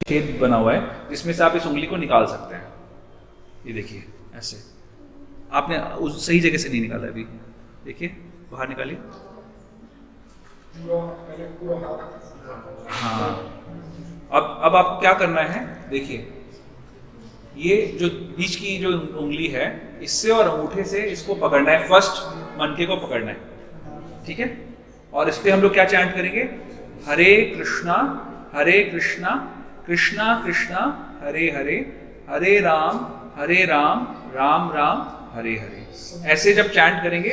छेद बना हुआ है जिसमें से आप इस उंगली को निकाल सकते हैं। ये देखिए ऐसे, आपने उस सही जगह से नहीं निकाला अभी, देखिए बाहर निकालिए। हाँ, अब आपको क्या करना है, देखिए ये जो बीच की जो उंगली है इससे और अंगूठे से इसको पकड़ना है, फर्स्ट मनके को पकड़ना है, ठीक है। और इस पे हम लोग क्या चैंट करेंगे, हरे कृष्णा कृष्णा कृष्णा हरे हरे, हरे राम राम राम हरे हरे। ऐसे जब चैंट करेंगे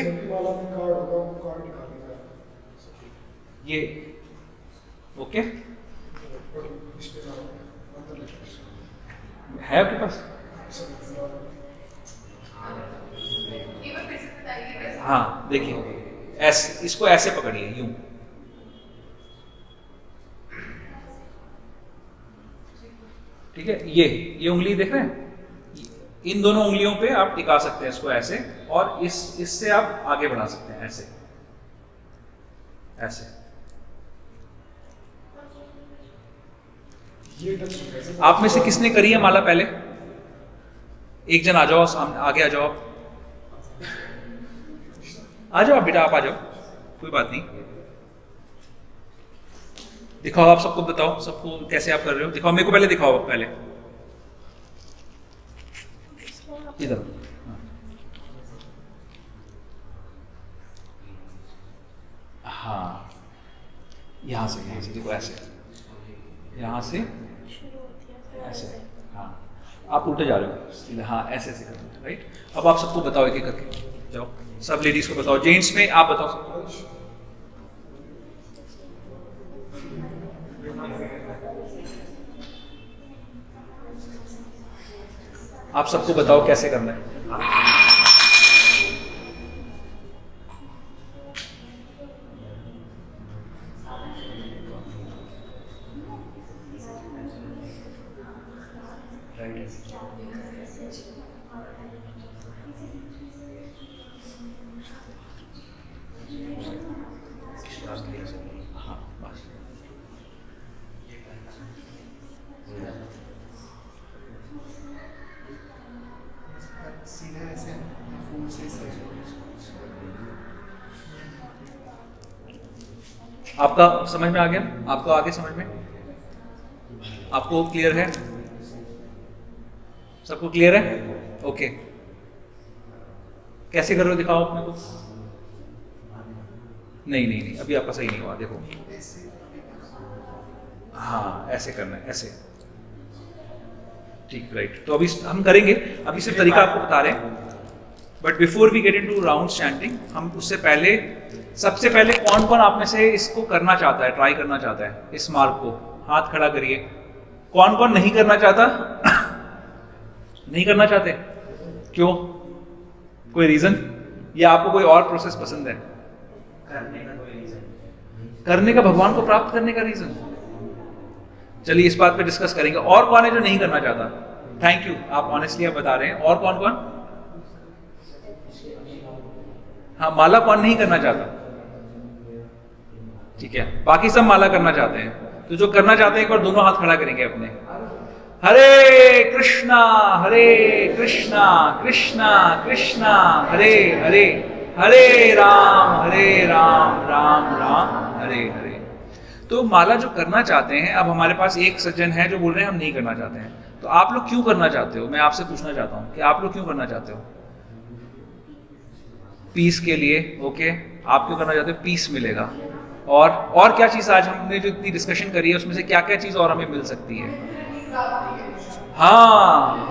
ये, ओके है आपके पास? हाँ देखिए ऐसे, इसको ऐसे पकड़िए यूं, ठीक है। ये उंगली देख रहे हैं, इन दोनों उंगलियों पे आप टिका सकते हैं इसको ऐसे, और इससे आप आगे बढ़ा सकते हैं ऐसे ऐसे। आप में से किसने करी है माला पहले? एक जन आ जाओ सामने, आगे आ जाओ, आ जाओ बेटा, आप आ जाओ, कोई बात नहीं। दिखाओ, आप सबको बताओ, सबको कैसे आप कर रहे हो, दिखाओ मेरे को पहले, दिखाओ पहले इधर। हाँ यहाँ से देखो ऐसे, यहाँ से ऐसे, हाँ आप उल्टे जा रहे हो, हाँ ऐसे ऐसे कर दो, राइट। अब आप सबको बताओ एक एक करके, जाओ सब लेडीज को बताओ, जेंट्स में आप बताओ सबको। आप सबको बताओ कैसे करना है। हाँ बस, आपका समझ में आ गया? आपको आगे समझ में, आपको क्लियर है? सबको क्लियर है? ओके, कैसे कर रहे हो दिखाओ अपने को। नहीं अभी आपका सही नहीं हुआ, देखो हाँ ऐसे करना है, ऐसे, ठीक, राइट। तो अभी हम करेंगे, अभी सिर्फ तरीका आपको बता रहे हैं, but before we get into round chanting, हम उससे पहले, सबसे पहले कौन कौन आप में से इसको करना चाहता है, ट्राई करना चाहता है इस मार्ग को, हाथ खड़ा करिए। कौन कौन नहीं करना चाहता? नहीं करना चाहते, क्यों? कोई रीजन, या आपको कोई और प्रोसेस पसंद है? करने का भगवान को प्राप्त करने का रीजन। चलिए इस बात पे डिस्कस करेंगे। और कौन है जो नहीं करना चाहता? थैंक यू, आप ऑनेस्टली आप बता रहे हैं। और कौन कौन? हाँ, माला कौन नहीं करना चाहता? ठीक है, बाकी सब माला करना चाहते हैं। तो जो करना चाहते हैं एक बार दोनों हाथ खड़ा करेंगे अपने। हरे कृष्णा कृष्णा कृष्णा हरे हरे, हरे राम राम राम हरे हरे। तो माला जो करना चाहते हैं, अब हमारे पास एक सज्जन है जो बोल रहे हैं हम नहीं करना चाहते हैं। तो आप लोग क्यों करना चाहते हो? मैं आपसे पूछना चाहता हूं कि आप लोग क्यों करना चाहते हो? पीस के लिए, ओके। आप क्यों करना चाहते हो? पीस मिलेगा। और क्या चीज, आज हमने जो इतनी डिस्कशन करी है उसमें से क्या क्या चीज और हमें मिल सकती है? हाँ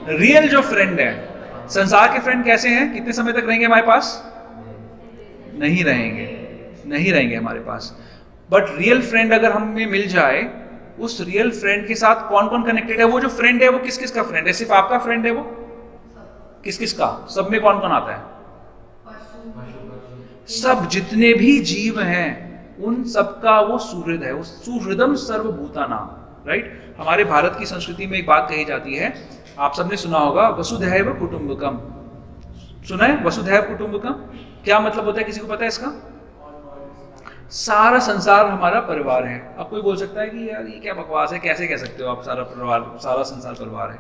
रियल जो फ्रेंड है, संसार के फ्रेंड कैसे हैं? कितने समय तक रहेंगे हमारे पास? नहीं रहेंगे हमारे पास। बट रियल फ्रेंड अगर हमें मिल जाए, उस रियल फ्रेंड के साथ कौन कौन कनेक्टेड है? वो जो फ्रेंड है वो किस किस का फ्रेंड है? सिर्फ आपका फ्रेंड है वो? किस किस का? सब में कौन कौन आता है? सब जितने भी जीव हैं उन सबका वो सुहृद है, वो सुहृदम सर्वभूतानां, राइट। हमारे भारत की संस्कृति में एक बात कही जाती है, आप सबने सुना होगा, वसुधैव कुटुंबकम। सुना है वसुधैव कुटुंबकम? क्या मतलब होता है, किसी को पता है इसका? सारा संसार हमारा परिवार है। अब कोई बोल सकता है कि यार ये क्या बकवास है, कैसे कह सकते हो आप सारा परिवार, सारा संसार परिवार है।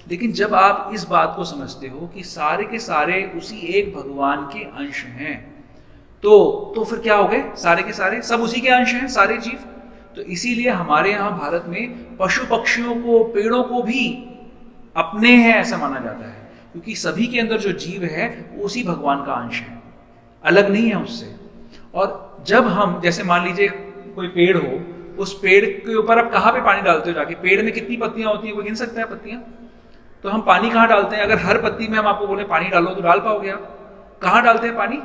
लेकिन जब आप इस बात को समझते हो कि सारे के सारे उसी एक भगवान के अंश हैं, तो फिर क्या हो गए, सारे के सारे सब उसी के अंश हैं, सारे जीव। तो इसीलिए हमारे यहाँ भारत में पशु पक्षियों को, पेड़ों को भी अपने हैं ऐसा माना जाता है, क्योंकि सभी के अंदर जो जीव है वो उसी भगवान का अंश है, अलग नहीं है उससे। और जब हम, जैसे मान लीजिए कोई पेड़ हो, उस पेड़ के ऊपर आप कहाँ पे पानी डालते हो जाके, पेड़ में कितनी पत्तियां होती हैं, कोई गिन सकता है पत्तियां? तो हम पानी कहाँ डालते हैं? अगर हर पत्ती में हम आपको बोले पानी डालो तो डाल पाओगे आप? कहाँ डालते हैं पानी?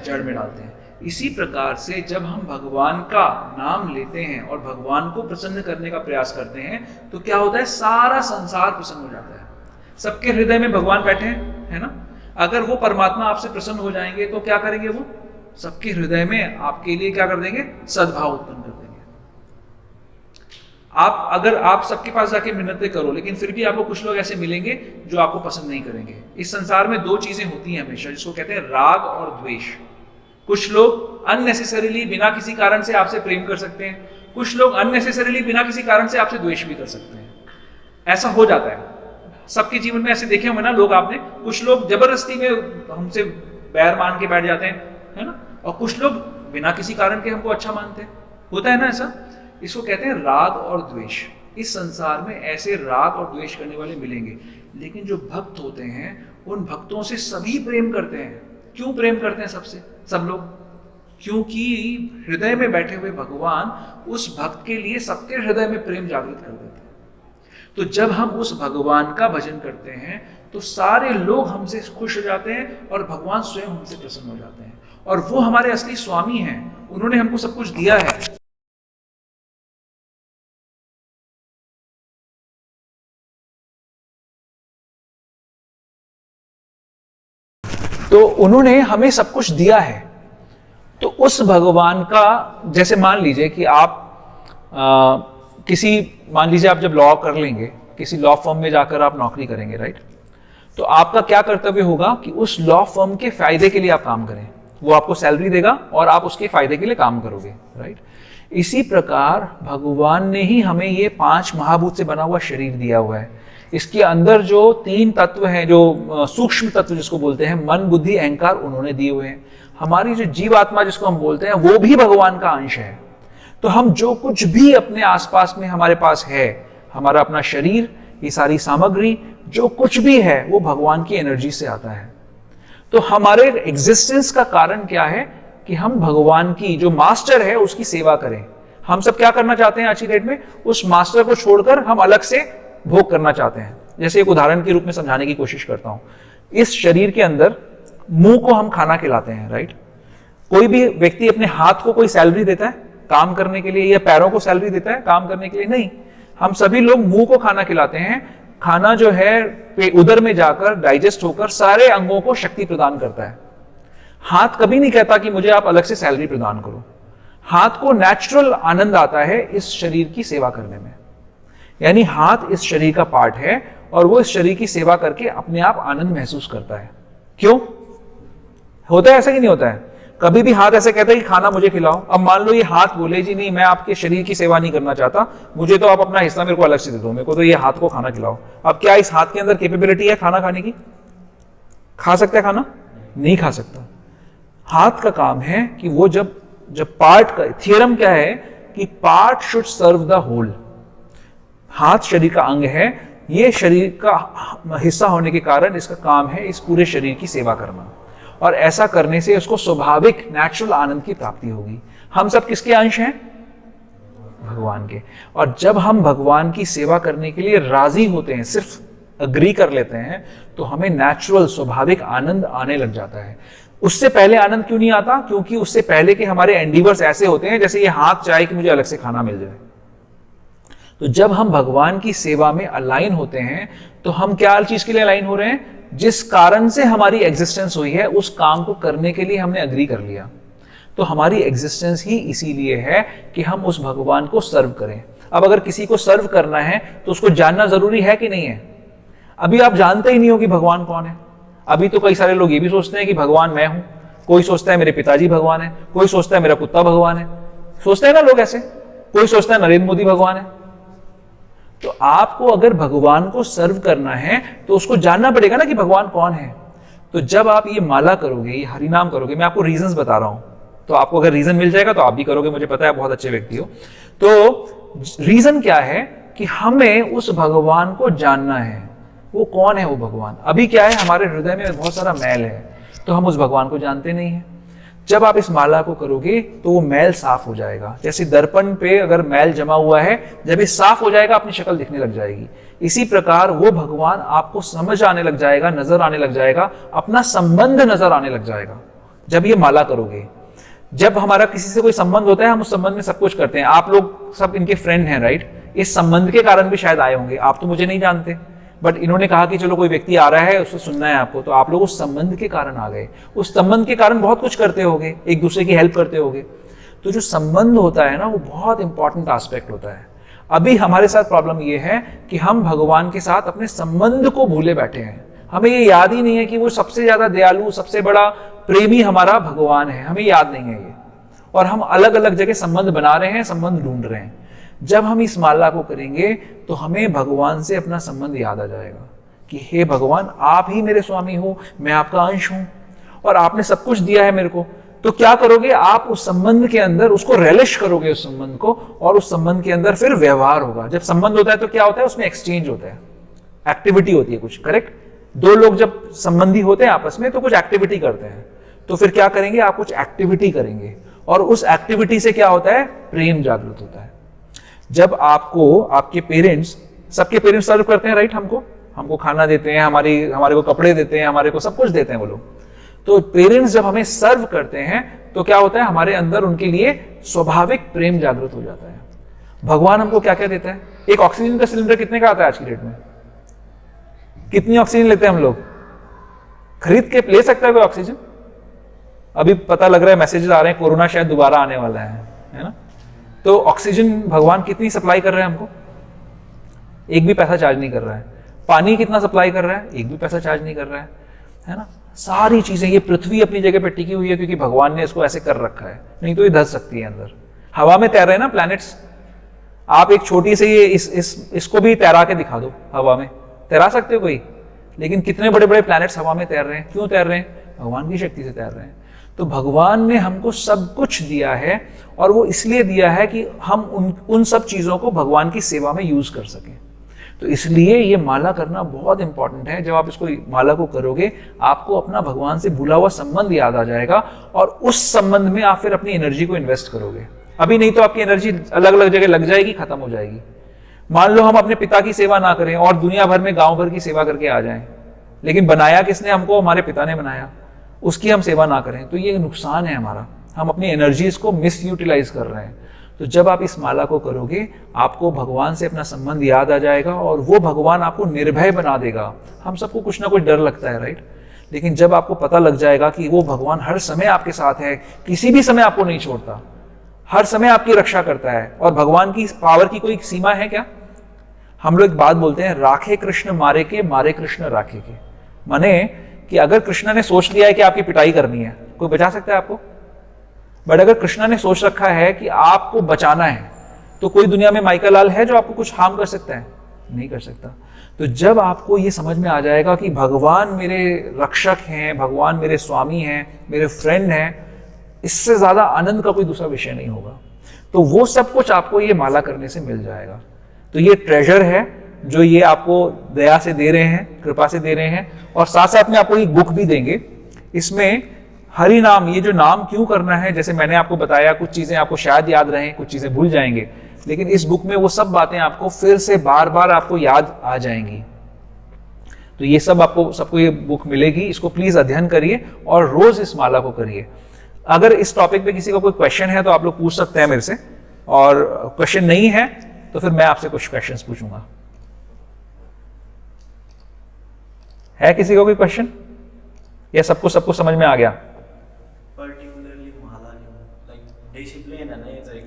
जड़ में डालते हैं। इसी प्रकार से जब हम भगवान का नाम लेते हैं और भगवान को प्रसन्न करने का प्रयास करते हैं, तो क्या होता है, सारा संसार प्रसन्न हो जाता है। सबके हृदय में भगवान बैठे हैं, है ना। अगर वो परमात्मा आपसे प्रसन्न हो जाएंगे तो क्या करेंगे, वो सबके हृदय में आपके लिए क्या कर देंगे, सद्भाव उत्पन्न कर देंगे। अगर आप सबके पास जाके मिन्नतें करो, लेकिन फिर भी आपको कुछ लोग ऐसे मिलेंगे जो आपको पसंद नहीं करेंगे। इस संसार में दो चीजें होती हैं हमेशा, जिसको कहते हैं राग और द्वेष। कुछ लोग अननेसेसरीली बिना किसी कारण से आपसे प्रेम कर सकते हैं, कुछ लोग अननेसेसरीली बिना किसी कारण से आपसे द्वेष भी कर सकते हैं। ऐसा हो जाता है सबके जीवन में, ऐसे देखे होंगे ना लोग आपने। कुछ लोग जबरदस्ती में हमसे बैर मान के बैठ जाते हैं, है ना, और कुछ लोग बिना किसी कारण के हमको अच्छा मानते हैं। होता है ना ऐसा। इसको कहते हैं राग और द्वेष। इस संसार में ऐसे राग और द्वेष करने वाले मिलेंगे, लेकिन जो भक्त होते हैं उन भक्तों से सभी प्रेम करते हैं। क्यों प्रेम करते हैं सबसे, सब लोग? क्योंकि हृदय में बैठे हुए भगवान उस भक्त के लिए सबके हृदय में प्रेम जागृत कर देते हैं। तो जब हम उस भगवान का भजन करते हैं तो सारे लोग हमसे खुश हो जाते हैं और भगवान स्वयं हमसे प्रसन्न हो जाते हैं। और वो हमारे असली स्वामी हैं, उन्होंने हमको सब कुछ दिया है। तो उन्होंने हमें सब कुछ दिया है। तो उस भगवान का, जैसे मान लीजिए कि आप मान लीजिए आप जब लॉ कर लेंगे, किसी लॉ फर्म में जाकर आप नौकरी करेंगे, राइट। तो आपका क्या कर्तव्य होगा कि उस लॉ फर्म के फायदे के लिए आप काम करें। वो आपको सैलरी देगा और आप उसके फायदे के लिए काम करोगे, राइट। इसी प्रकार भगवान ने ही हमें ये 5 महाभूत से बना हुआ शरीर दिया हुआ है। इसके अंदर जो 3 तत्व हैं, जो सूक्ष्म तत्व जिसको बोलते हैं, मन, बुद्धि, अहंकार, उन्होंने दिए हुए हैं। हमारी जो जीवात्मा जिसको हम बोलते हैं, वो भी भगवान का अंश है। तो हम जो कुछ भी अपने आसपास में हमारे पास है, हमारा अपना शरीर, ये सारी सामग्री, जो कुछ भी है वो भगवान की एनर्जी से आता है। तो हमारे एग्जिस्टेंस का कारण क्या है कि हम भगवान की, जो मास्टर है, उसकी सेवा करें। हम सब क्या करना चाहते हैं आज की डेट में? उस मास्टर को छोड़कर हम अलग से भोग करना चाहते हैं। जैसे एक उदाहरण के रूप में समझाने की कोशिश करता हूं। इस शरीर के अंदर मुंह को हम खाना खिलाते हैं, राइट। कोई भी व्यक्ति अपने हाथ को कोई सैलरी देता है काम करने के लिए, या पैरों को सैलरी देता है काम करने के लिए? नहीं। हम सभी लोग मुंह को खाना खिलाते हैं। खाना जो है उदर में जाकर डाइजेस्ट होकर सारे अंगों को शक्ति प्रदान करता है। हाथ कभी नहीं कहता कि मुझे आप अलग से सैलरी प्रदान करो। हाथ को नेचुरल आनंद आता है इस शरीर की सेवा करने में। यानी हाथ इस शरीर का पार्ट है और वो इस शरीर की सेवा करके अपने आप आनंद महसूस करता है। क्यों होता है ऐसा कि नहीं होता है? कभी भी हाथ ऐसे कहता है कि खाना मुझे खिलाओ। अब मान लो ये हाथ बोले जी नहीं, मैं आपके शरीर की सेवा नहीं करना चाहता, मुझे तो आप अपना हिस्सा मेरे को अलग से दे दो, मेरे को तो ये हाथ को खाना खिलाओ। अब क्या इस हाथ के अंदर कैपेबिलिटी है खाना खाने की? खा सकता है खाना? नहीं खा सकता। हाथ का काम है कि वो जब पार्ट का थियरम क्या है कि part should serve the whole. हाथ शरीर का अंग है, ये शरीर का हिस्सा होने के कारण इसका काम है इस पूरे शरीर की सेवा करना, और ऐसा करने से उसको स्वाभाविक नेचुरल आनंद की प्राप्ति होगी। हम सब किसके अंश हैं? भगवान के। और जब हम भगवान की सेवा करने के लिए राजी होते हैं, सिर्फ अग्री कर लेते हैं, तो हमें नेचुरल स्वाभाविक आनंद आने लग जाता है। उससे पहले आनंद क्यों नहीं आता? क्योंकि उससे पहले के हमारे एंडीवर्स ऐसे होते हैं जैसे ये हाथ चाहे कि मुझे अलग से खाना मिल जाए। तो जब हम भगवान की सेवा में अलाइन होते हैं तो हम क्या चीज के लिए अलाइन हो रहे हैं? जिस कारण से हमारी एग्जिस्टेंस हुई है उस काम को करने के लिए हमने अग्री कर लिया। तो हमारी एग्जिस्टेंस ही इसीलिए है कि हम उस भगवान को सर्व करें। अब अगर किसी को सर्व करना है तो उसको जानना जरूरी है कि नहीं है? अभी आप जानते ही नहीं हो कि भगवान कौन है। अभी तो कई सारे लोग ये भी सोचते हैं कि भगवान मैं हूं, कोई सोचता है मेरे पिताजी भगवान है, कोई सोचता है मेरा कुत्ता भगवान है, सोचते हैं ना लोग ऐसे, कोई सोचता है नरेंद्र मोदी भगवान है। तो आपको अगर भगवान को सर्व करना है तो उसको जानना पड़ेगा ना कि भगवान कौन है। तो जब आप ये माला करोगे, ये हरिनाम करोगे, मैं आपको रीजंस बता रहा हूं, तो आपको अगर रीजन मिल जाएगा तो आप भी करोगे, मुझे पता है बहुत अच्छे व्यक्ति हो। तो रीजन क्या है कि हमें उस भगवान को जानना है, वो कौन है वो भगवान। अभी क्या है, हमारे हृदय में बहुत सारा मैल है, तो हम उस भगवान को जानते नहीं है। जब आप इस माला को करोगे तो वो मैल साफ हो जाएगा। जैसे दर्पण पे अगर मैल जमा हुआ है, जब ये साफ हो जाएगा अपनी शक्ल दिखने लग जाएगी। इसी प्रकार वो भगवान आपको समझ आने लग जाएगा, नजर आने लग जाएगा, अपना संबंध नजर आने लग जाएगा जब ये माला करोगे। जब हमारा किसी से कोई संबंध होता है, हम उस संबंध में सब कुछ करते हैं। आप लोग सब इनके फ्रेंड हैं, राइट? इस संबंध के कारण भी शायद आए होंगे। आप तो मुझे नहीं जानते, बट इन्होंने कहा कि चलो कोई व्यक्ति आ रहा है, उसको सुनना है आपको, तो आप लोग उस संबंध के कारण आ गए। उस संबंध के कारण बहुत कुछ करते होगे, एक दूसरे की हेल्प करते होगे। तो जो संबंध होता है ना, वो बहुत इंपॉर्टेंट एस्पेक्ट होता है। अभी हमारे साथ प्रॉब्लम ये है कि हम भगवान के साथ अपने संबंध को भूले बैठे हैं। हमें ये याद ही नहीं है कि वो सबसे ज्यादा दयालु, सबसे बड़ा प्रेमी हमारा भगवान है। हमें याद नहीं है ये, और हम अलग अलग जगह संबंध बना रहे हैं, संबंध ढूंढ रहे हैं। जब हम इस माला को करेंगे तो हमें भगवान से अपना संबंध याद आ जाएगा कि हे भगवान, आप ही मेरे स्वामी हो, मैं आपका अंश हूं और आपने सब कुछ दिया है मेरे को। तो क्या करोगे आप? उस संबंध के अंदर उसको रेलिश करोगे, उस संबंध को, और उस संबंध के अंदर फिर व्यवहार होगा। जब संबंध होता है तो क्या होता है? उसमें एक्सचेंज होता है, एक्टिविटी होती है कुछ, करेक्ट? दो लोग जब संबंधी होते हैं आपस में तो कुछ एक्टिविटी करते हैं। तो फिर क्या करेंगे आप? कुछ एक्टिविटी करेंगे, और उस एक्टिविटी से क्या होता है? प्रेम जागृत होता है। जब आपको आपके पेरेंट्स, सबके पेरेंट्स सर्व करते हैं, राइट? हमको खाना देते हैं, हमारे को कपड़े देते हैं, हमारे को सब कुछ देते हैं वो लोग। तो पेरेंट्स जब हमें सर्व करते हैं तो क्या होता है? हमारे अंदर उनके लिए स्वाभाविक प्रेम जागृत हो जाता है। भगवान हमको क्या क्या देता है? एक ऑक्सीजन का सिलेंडर कितने का आता है आज की डेट में? कितनी ऑक्सीजन लेते हैं हम लोग? खरीद के ले सकता है कोई ऑक्सीजन? अभी पता लग रहा है, मैसेजेस आ रहे हैं, कोरोना शायद दोबारा आने वाला है ना? तो ऑक्सीजन भगवान कितनी सप्लाई कर रहे हैं हमको? एक भी पैसा चार्ज नहीं कर रहा है। पानी कितना सप्लाई कर रहा है? एक भी पैसा चार्ज नहीं कर रहा है ना? सारी चीजें, ये पृथ्वी अपनी जगह पे टिकी हुई है क्योंकि भगवान ने इसको ऐसे कर रखा है, नहीं तो ये धस सकती है अंदर। हवा में तैर रहे हैं ना प्लैनेट्स। आप एक छोटी सी ये इसको भी तैरा के दिखा दो, हवा में तैरा सकते हो कोई? लेकिन कितने बड़े बड़े प्लैनेट्स हवा में तैर रहे हैं। क्यों तैर रहे हैं? भगवान की शक्ति से तैर रहे हैं। तो भगवान ने हमको सब कुछ दिया है, और वो इसलिए दिया है कि हम उन सब चीजों को भगवान की सेवा में यूज कर सकें। तो इसलिए ये माला करना बहुत इंपॉर्टेंट है। जब आप इसको माला को करोगे, आपको अपना भगवान से भूला हुआ संबंध याद आ जाएगा, और उस संबंध में आप फिर अपनी एनर्जी को इन्वेस्ट करोगे। अभी नहीं तो आपकी एनर्जी अलग अलग जगह लग जाएगी, खत्म हो जाएगी। मान लो हम अपने पिता की सेवा ना करें और दुनिया भर में गांव भर की सेवा करके आ जाएं, लेकिन बनाया किसने हमको? हमारे पिता ने बनाया, उसकी हम सेवा ना करें, तो ये नुकसान है हमारा। हम अपनी एनर्जीज को मिस यूटिलाइज कर रहे हैं। तो जब आप इस माला को करोगे, आपको भगवान से अपना संबंध याद आ जाएगा, और वो भगवान आपको निर्भय बना देगा। हम सबको कुछ ना कुछ डर लगता है, राइट? लेकिन जब आपको पता लग जाएगा कि वो भगवान हर समय आपके साथ है, किसी भी समय आपको नहीं छोड़ता, हर समय आपकी रक्षा करता है, और भगवान की पावर की कोई सीमा है क्या? हम लोग एक बात बोलते हैं, राखे कृष्ण मारे के, मारे कृष्ण राखे के। माने कि अगर कृष्ण ने सोच लिया है कि आपकी पिटाई करनी है, कोई बचा सकता है आपको? बट अगर कृष्ण ने सोच रखा है कि आपको बचाना है, तो कोई दुनिया में माइका लाल है जो आपको कुछ हार्म कर सकता है? नहीं कर सकता। तो जब आपको ये समझ में आ जाएगा कि भगवान मेरे रक्षक हैं, भगवान मेरे स्वामी हैं, मेरे फ्रेंड हैं, इससे ज्यादा आनंद का कोई दूसरा विषय नहीं होगा। तो वो सब कुछ आपको ये माला करने से मिल जाएगा। तो ये ट्रेजर है जो ये आपको दया से दे रहे हैं, कृपा से दे रहे हैं, और साथ साथ में आपको एक बुक भी देंगे। इसमें हरि नाम, ये जो नाम क्यों करना है, जैसे मैंने आपको बताया, कुछ चीजें आपको शायद याद रहें, कुछ चीजें भूल जाएंगे, लेकिन इस बुक में वो सब बातें आपको फिर से बार बार आपको याद आ जाएंगी। तो ये सब सबको ये बुक मिलेगी। इसको प्लीज अध्ययन करिए और रोज इस माला को करिए। अगर इस टॉपिक पे किसी का कोई क्वेश्चन है तो आप लोग पूछ सकते हैं मेरे से, और क्वेश्चन नहीं है तो फिर मैं आपसे कुछ क्वेश्चंस पूछूंगा। है किसी का कोई क्वेश्चन, या सबको समझ में आ गया? पर्टिकुलरली माला लाइक डिसिप्लिन है ना,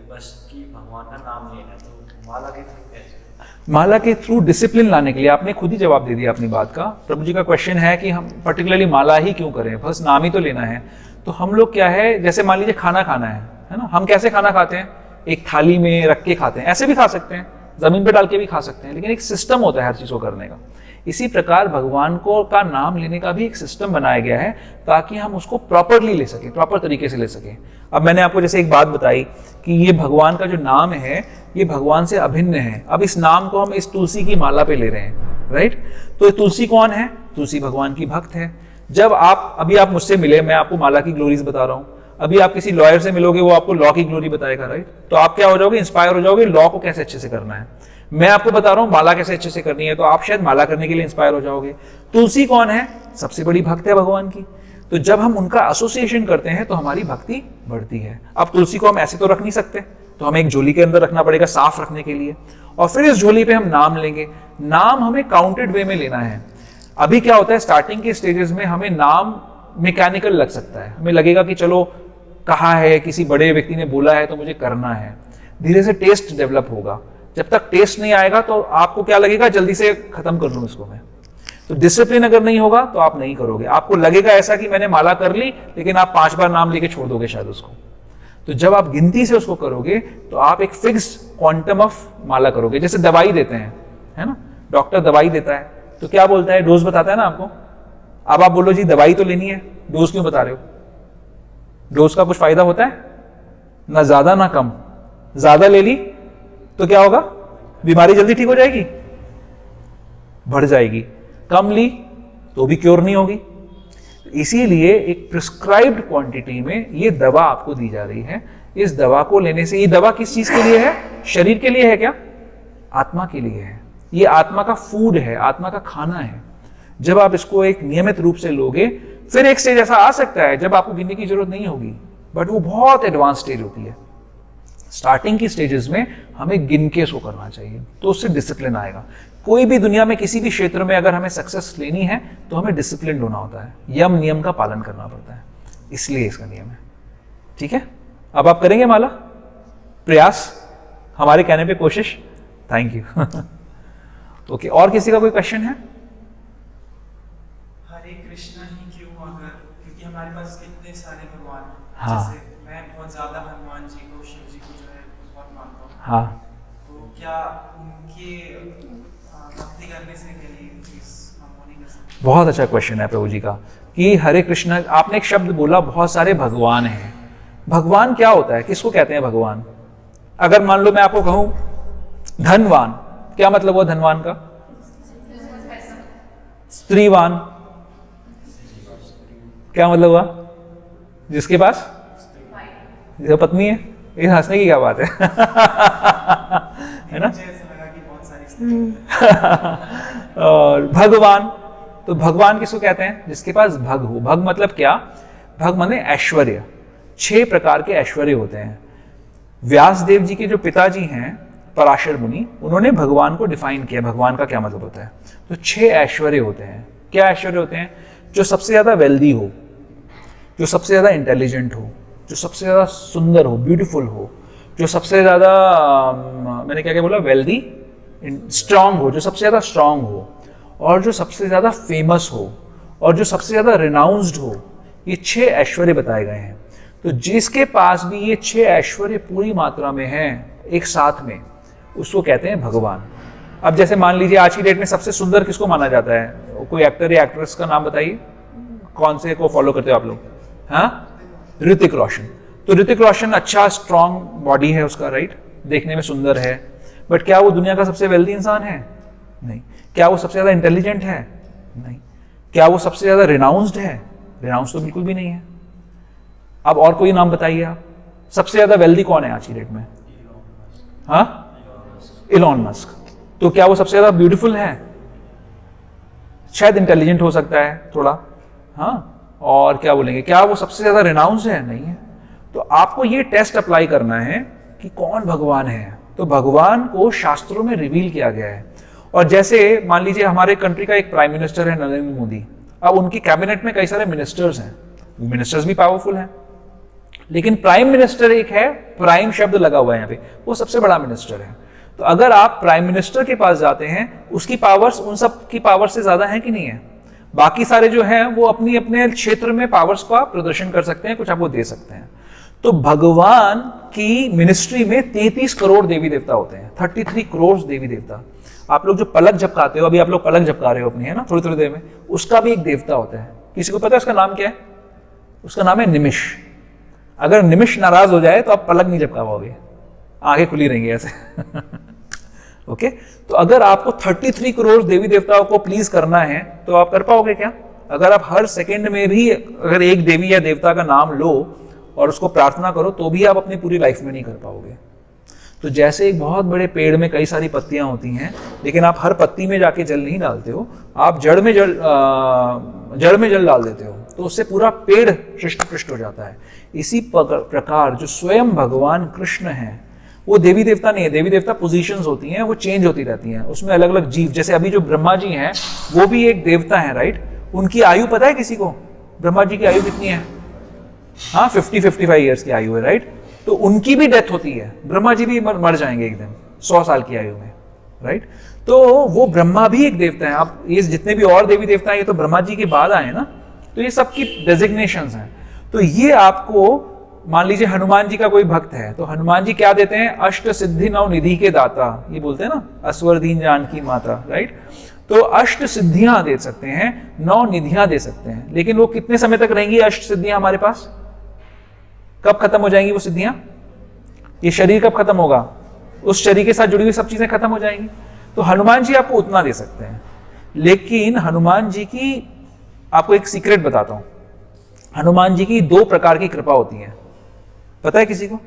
बस कि भगवान का नाम लेना, तो माला के थ्रू कैसे? माला के थ्रू डिसिप्लिन लाने के लिए आपने खुद ही जवाब दे दिया अपनी बात का। प्रभु जी का क्वेश्चन है कि हम पर्टिकुलरली माला ही क्यों करें, बस नाम ही तो लेना है। तो हम लोग क्या है, जैसे मान लीजिए खाना खाना है ना, हम कैसे खाना खाते हैं, एक थाली में रख के खाते हैं, ऐसे भी खा सकते हैं, जमीन पे डाल के भी खा सकते हैं, लेकिन एक सिस्टम होता है हर चीज को करने का। इसी प्रकार भगवान को का नाम लेने का भी एक सिस्टम बनाया गया है ताकि हम उसको प्रॉपरली ले सकें, प्रॉपर तरीके से ले सकें। अब मैंने आपको जैसे एक बात बताई कि ये भगवान का जो नाम है ये भगवान से अभिन्न है। अब इस नाम को हम इस तुलसी की माला पे ले रहे हैं, राइट। तो तुलसी कौन है? तुलसी भगवान की भक्त है। जब अभी आप मुझसे मिले, मैं आपको माला की ग्लोरीज बता रहा हूं, अभी आप किसी लॉयर से मिलोगे, वो आपको लॉ की ग्लोरी बताएगा, राइट। तो आप क्या हो जाओगे, इंस्पायर हो जाओगे लॉ को कैसे अच्छे से करना है। मैं आपको बता रहा हूं माला कैसे अच्छे से करनी है, तो आप शायद माला करने के लिए इंस्पायर हो जाओगे। तुलसी कौन है? सबसे बड़ी भक्त है भगवान की। तो जब हम उनका एसोसिएशन करते हैं तो हमारी भक्ति बढ़ती है। अब तुलसी को हम ऐसे तो रख नहीं सकते, तो हमें एक झोली के अंदर रखना पड़ेगा साफ रखने के लिए, और फिर इस झोली पे हम नाम लेंगे। नाम हमें काउंटेड वे में लेना है। अभी क्या होता है, स्टार्टिंग के स्टेजेस में हमें नाम मैकेनिकल लग सकता है, हमें लगेगा कि चलो कहा है, किसी बड़े व्यक्ति ने बोला है तो मुझे करना है। धीरे से टेस्ट डेवलप होगा। जब तक टेस्ट नहीं आएगा तो आपको क्या लगेगा, जल्दी से खत्म कर लूं इसको मैं। तो डिसिप्लिन अगर नहीं होगा तो आप नहीं करोगे। आपको लगेगा ऐसा कि मैंने माला कर ली, लेकिन आप 5 बार नाम लेके छोड़ दोगे शायद उसको। तो जब आप गिनती से उसको करोगे तो आप एक फिक्स्ड क्वांटम ऑफ माला करोगे। जैसे दवाई देते हैं, है ना, डॉक्टर दवाई देता है तो क्या बोलता है, डोज बताता है ना आपको। अब आप बोलो जी दवाई तो लेनी है, डोज क्यों बता रहे हो? डोज का कुछ फायदा होता है? ना ज्यादा ना कम। ज्यादा ले ली तो क्या होगा, बीमारी जल्दी ठीक हो जाएगी, बढ़ जाएगी। कम ली तो भी क्योर नहीं होगी। इसीलिए एक प्रिस्क्राइब्ड क्वांटिटी में ये दवा आपको दी जा रही है। इस दवा को लेने से, ये दवा किस चीज के लिए है? शरीर के लिए है क्या? आत्मा के लिए है। ये आत्मा का फूड है, आत्मा का खाना है। जब आप इसको एक नियमित रूप से लोगे, फिर एक स्टेज ऐसा आ सकता है जब आपको गिनने की जरूरत नहीं होगी, बट वो बहुत एडवांस स्टेज होती है। स्टार्टिंग की स्टेजेस में हमें गिन के इसको करना चाहिए, तो उससे डिसिप्लिन आएगा। कोई भी दुनिया में किसी भी क्षेत्र में अगर हमें सक्सेस लेनी है तो हमें डिसिप्लिन होना होता है, यम नियम का पालन करना पड़ता है, इसलिए इसका नियम है। ठीक है, अब आप करेंगे माला, प्रयास, हमारे कहने पे कोशिश। Thank you. ओके, और किसी का कोई क्वेश्चन है? हरे कृष्णा ही क्यों, अगर क्योंकि हमारे पास कितने सारे भगवान हैं। हाँ। जैसे मैं बहुत ज्यादा हनुमान जी को, शिव जी को जो है बहुत मानता हूँ। हाँ, तो क्या उनके भक्ति करने से कहीं चीज हम वो नहीं कर सकते? बहुत अच्छा क्वेश्चन है प्रभु जी का कि हरे कृष्णा, आपने एक शब्द बोला बहुत सारे भगवान हैं। भगवान क्या होता है, किसको कहते हैं भगवान? अगर मान लो मैं आपको कहूं धनवान, क्या मतलब हुआ धनवान का? स्त्रीवान, क्या मतलब हुआ? जिसके पास जिसका पत्नी है। ये हंसने की क्या बात है? है ना? मुझे ऐसा लगा कि बहुत सारी और भगवान, तो भगवान किसको कहते हैं? जिसके पास भग हो। भग मतलब क्या? भग माने ऐश्वर्य। 6 प्रकार के ऐश्वर्य होते हैं। व्यासदेव जी के जो पिताजी हैं पराशर मुनि, उन्होंने भगवान को डिफाइन किया, भगवान का क्या मतलब होता है। तो 6 ऐश्वर्य होते हैं। क्या ऐश्वर्य होते हैं? जो सबसे ज्यादा वेल्दी हो, जो सबसे ज्यादा इंटेलिजेंट हो, जो सबसे ज्यादा सुंदर हो, ब्यूटीफुल हो, जो सबसे ज्यादा मैंने क्या क्या बोला, वेल्दी, स्ट्रांग हो, जो सबसे ज्यादा स्ट्रांग हो, और जो सबसे ज्यादा फेमस हो, और जो सबसे ज्यादा रिनाउंस्ड हो। ये 6 ऐश्वर्य बताए गए हैं। तो जिसके पास भी ये 6 ऐश्वर्य पूरी मात्रा में है एक साथ में, उसको कहते हैं भगवान। अब जैसे मान लीजिए आज की डेट में सबसे सुंदर किसको माना जाता है? कोई एक्टर या एक्ट्रेस का नाम बताइए, कौन से को फॉलो करते हो आप लोग? हाँ, ऋतिक रोशन। तो ऋतिक रोशन अच्छा स्ट्रांग बॉडी है उसका, राइट, देखने में सुंदर है, बट क्या वो दुनिया का सबसे वेल्दी इंसान है? नहीं। क्या वो सबसे ज्यादा इंटेलिजेंट है? नहीं। क्या वो सबसे ज्यादा रिनाउंस्ड है? रिनाउंस्ड तो बिल्कुल भी नहीं है। अब और कोई नाम बताइए आप, सबसे ज्यादा वेल्दी कौन है आज की डेट में? हाँ, इलॉन मस्क। तो क्या वो सबसे ज्यादा ब्यूटीफुल है? शायद इंटेलिजेंट हो सकता है थोड़ा, हाँ, और क्या बोलेंगे, क्या वो सबसे ज्यादा रिनाउंस्ड है? नहीं है। तो आपको ये टेस्ट अप्लाई करना है कि कौन भगवान है। तो भगवान को शास्त्रों में रिवील किया गया है। और जैसे मान लीजिए हमारे कंट्री का एक प्राइम मिनिस्टर है नरेंद्र मोदी, अब उनकी कैबिनेट में कई सारे मिनिस्टर्स हैं, मिनिस्टर्स भी पावरफुल हैं, लेकिन प्राइम मिनिस्टर एक है, प्राइम शब्द लगा हुआ है यहाँ पे, वो सबसे बड़ा मिनिस्टर है। तो अगर आप प्राइम मिनिस्टर के पास जाते हैं, उसकी पावर्स उन सब की पावर से ज्यादा है कि नहीं है? बाकी सारे जो हैं वो अपनी अपने क्षेत्र में पावर्स का प्रदर्शन कर सकते हैं, कुछ आपको दे सकते हैं। तो भगवान की मिनिस्ट्री में 33 करोड़ देवी देवता होते हैं, 33 करोड़ देवी देवता। आप लोग जो पलक झपकाते हो, अभी आप लोग पलक झपका रहे हो अपनी, है ना, थोड़ी थोड़ी देर में, उसका भी एक देवता होता है। किसी को पता है उसका नाम क्या है? उसका नाम है निमिष। अगर निमिष नाराज हो जाए तो आप पलक नहीं झपका पाओगे, आंखें खुली रहेंगी ऐसे। ओके, तो अगर आपको 33 करोड़ देवी देवताओं को प्लीज करना है तो आप कर पाओगे क्या? अगर आप हर सेकंड में भी अगर एक देवी या देवता का नाम लो और उसको प्रार्थना करो तो भी आप अपनी पूरी लाइफ में नहीं कर पाओगे। तो जैसे एक बहुत बड़े पेड़ में कई सारी पत्तियां होती हैं, लेकिन आप हर पत्ती में जाके जल नहीं डालते हो, आप जड़ में जल डाल देते हो, तो उससे पूरा पेड़ हृष्ट पुष्ट हो जाता है। इसी प्रकार जो स्वयं भगवान कृष्ण हैं, वो देवी देवता नहीं है। देवी देवता पोजीशंस होती हैं, वो चेंज होती रहती हैं, उसमें अलग अलग जीव, जैसे अभी जो ब्रह्मा जी हैं वो भी एक देवता है, राइट? उनकी आयु पता है किसी को? ब्रह्मा जी की आयु कितनी है? हाँ, 50-55 ईयर्स की आयु है, राइट? तो उनकी भी डेथ होती है, ब्रह्मा जी भी मर जाएंगे एक दिन 100 साल की आयु में, राइट? तो वो ब्रह्मा भी एक देवता है। आप ये जितने भी और देवी देवता हैं ये तो ब्रह्मा जी के बाद आए ना, तो ये सबकी डेजिग्नेशंस हैं। तो ये आपको, मान लीजिए हनुमान जी का कोई भक्त है, तो हनुमान जी क्या देते हैं? अष्ट सिद्धि नौ निधि के दाता, ये बोलते हैं ना, असवर दीन जानकी माता, राइट? तो अष्ट सिद्धियां दे सकते हैं, 9 निधियां दे सकते हैं, लेकिन वो कितने समय तक रहेंगी अष्ट सिद्धियां हमारे पास? कब खत्म हो जाएंगी वो सिद्धियां? ये शरीर कब खत्म होगा? उस शरीर के साथ जुड़ी हुई सब चीजें खत्म हो जाएंगी। तो हनुमान जी आपको उतना दे सकते हैं, लेकिन हनुमान जी की आपको एक सीक्रेट बताता हूं। हनुमान जी की 2 प्रकार की कृपा होती है, पता है किसी को?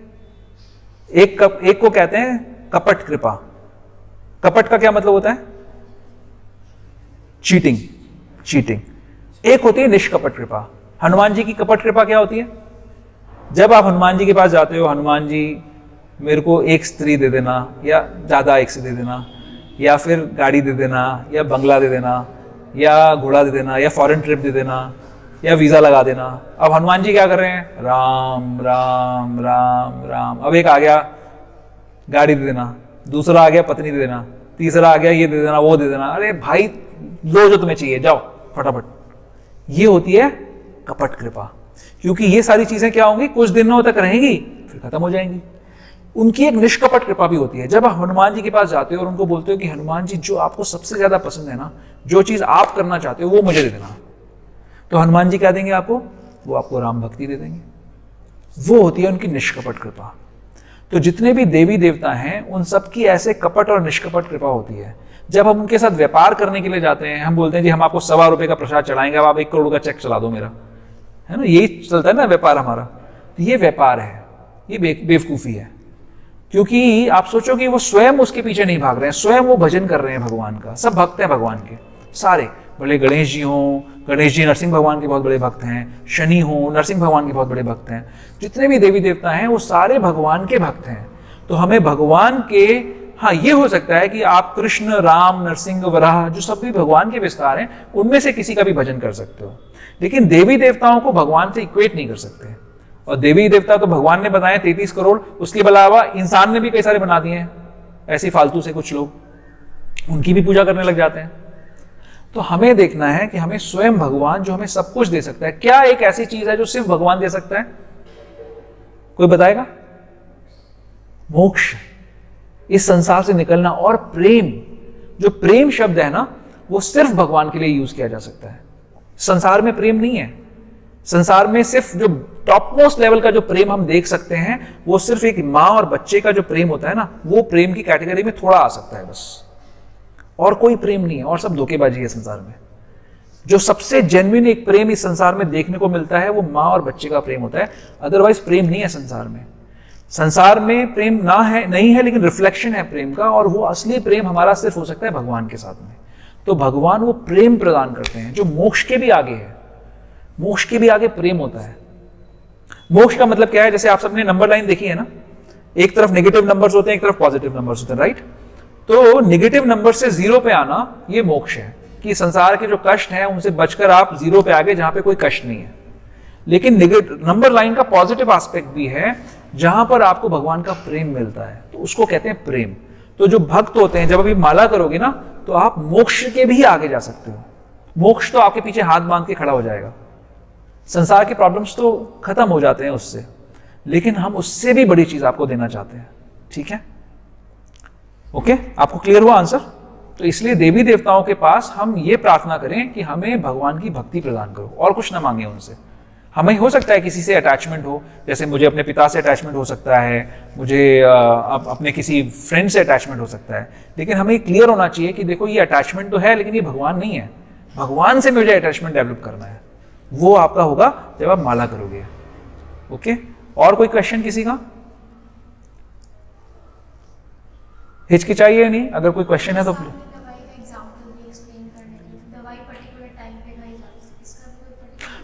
एक को कहते हैं कपट कृपा। कपट का क्या मतलब होता है? चीटिंग। एक होती है निष्कपट कृपा। हनुमान जी की कपट कृपा क्या होती है? जब आप हनुमान जी के पास जाते हो, हनुमान जी मेरे को एक स्त्री दे देना, या ज्यादा एक से दे देना, या फिर गाड़ी दे देना, या बंगला दे देना, या घोड़ा दे देना, या फॉरेन ट्रिप दे देना, या वीजा लगा देना। अब हनुमान जी क्या कर रहे हैं? राम राम राम राम। अब एक आ गया गाड़ी दे देना, दूसरा आ गया पत्नी दे देना, तीसरा आ गया ये दे देना, वो दे देना। अरे भाई, लो जो तुम्हें चाहिए, जाओ फटाफट। ये होती है कपट कृपा, क्योंकि ये सारी चीजें क्या होंगी? कुछ दिनों तक रहेंगी, फिर खत्म हो जाएंगी। उनकी एक निष्कपट कृपा भी होती है। जब आप हनुमान जी के पास जाते हो और उनको बोलते हो कि हनुमान जी, जो आपको सबसे ज्यादा पसंद है ना, जो चीज आप करना चाहते हो वो मुझे दे देना, तो हनुमान जी क्या देंगे आपको? वो आपको राम भक्ति दे देंगे। वो होती है उनकी निष्कपट कृपा। तो जितने भी देवी देवता हैं उन सबकी ऐसे कपट और निष्कपट कृपा होती है। जब हम उनके साथ व्यापार करने के लिए जाते हैं, हम बोलते हैं जी हम आपको 1.25 रुपए का प्रसाद चढ़ाएंगे, अब आप 1 करोड़ का चेक चला दो मेरा, है ना? यही चलता है ना व्यापार हमारा। तो ये व्यापार है, ये बेवकूफी है, क्योंकि आप सोचो कि वो स्वयं उसके पीछे नहीं भाग रहे हैं, स्वयं वो भजन कर रहे हैं भगवान का। सब भक्त हैं भगवान के, सारे, भले गणेश जी हों, गणेश जी नरसिंह भगवान के बहुत बड़े भक्त हैं, शनि हो नरसिंह भगवान के बहुत बड़े भक्त हैं, जितने भी देवी देवता हैं वो सारे भगवान के भक्त हैं। तो हमें भगवान के, हाँ ये हो सकता है कि आप कृष्ण, राम, नरसिंह, वराह, जो सब भी भगवान के विस्तार हैं, उनमें से किसी का भी भजन कर सकते हो, लेकिन देवी देवताओं को भगवान से इक्वेट नहीं कर सकते। और देवी देवता तो भगवान ने बनाए 33 करोड़, उसके अलावा इंसान ने भी कई सारे बना दिए हैं ऐसे फालतू से, कुछ लोग उनकी भी पूजा करने लग जाते हैं। तो हमें देखना है कि हमें स्वयं भगवान जो हमें सब कुछ दे सकता है, क्या एक ऐसी चीज है जो सिर्फ भगवान दे सकता है? कोई बताएगा? मोक्ष, इस संसार से निकलना, और प्रेम। जो प्रेम शब्द है ना, वो सिर्फ भगवान के लिए यूज किया जा सकता है। संसार में प्रेम नहीं है। संसार में सिर्फ जो टॉप मोस्ट लेवल का जो प्रेम हम देख सकते हैं, वो सिर्फ एक माँ और बच्चे का जो प्रेम होता है ना, वो प्रेम की कैटेगरी में थोड़ा आ सकता है बस, और कोई प्रेम नहीं है, और सब धोखेबाजी है संसार में। जो सबसे जेन्युइन एक प्रेम इस संसार में देखने को मिलता है वो माँ और बच्चे का प्रेम होता है, अदरवाइज प्रेम नहीं है संसार में। संसार में प्रेम ना है, नहीं है, लेकिन रिफ्लेक्शन है प्रेम का, और वो असली प्रेम हमारा सिर्फ हो सकता है भगवान के साथ में। तो भगवान वो प्रेम प्रदान करते हैं जो मोक्ष के भी आगे है। मोक्ष के भी आगे प्रेम होता है। मोक्ष का मतलब क्या है? जैसे आप सबने नंबर लाइन देखी है ना, एक तरफ नेगेटिव नंबर्स होते हैं, एक तरफ पॉजिटिव नंबर्स होते हैं, राइट? तो नेगेटिव नंबर से 0 पे आना, ये मोक्ष है, कि संसार के जो कष्ट हैं उनसे बचकर आप 0 पे आ गए जहां पे कोई कष्ट नहीं है। लेकिन नंबर लाइन का पॉजिटिव एस्पेक्ट भी है, जहां पर आपको भगवान का प्रेम मिलता है, तो उसको कहते हैं प्रेम। तो जो भक्त होते हैं, जब अभी माला करोगे ना, तो आप मोक्ष के भी आगे जा सकते हो। मोक्ष तो आपके पीछे हाथ बांध के खड़ा हो जाएगा, संसार के प्रॉब्लम्स तो खत्म हो जाते हैं उससे, लेकिन हम उससे भी बड़ी चीज आपको देना चाहते हैं। ठीक है, ओके, आपको क्लियर हुआ आंसर? तो इसलिए देवी देवताओं के पास हम ये प्रार्थना करें कि हमें भगवान की भक्ति प्रदान करो, और कुछ ना मांगे उनसे। हमें हो सकता है किसी से अटैचमेंट हो, जैसे मुझे अपने पिता से अटैचमेंट हो सकता है, मुझे अपने किसी फ्रेंड से अटैचमेंट हो सकता है, लेकिन हमें क्लियर होना चाहिए कि देखो ये अटैचमेंट तो है, लेकिन ये भगवान नहीं है। भगवान से मुझे अटैचमेंट डेवलप करना है, वो आपका होगा जब आप माला करोगे। ओके, और कोई क्वेश्चन किसी का? हिचकिचाइए नहीं, अगर कोई क्वेश्चन है तो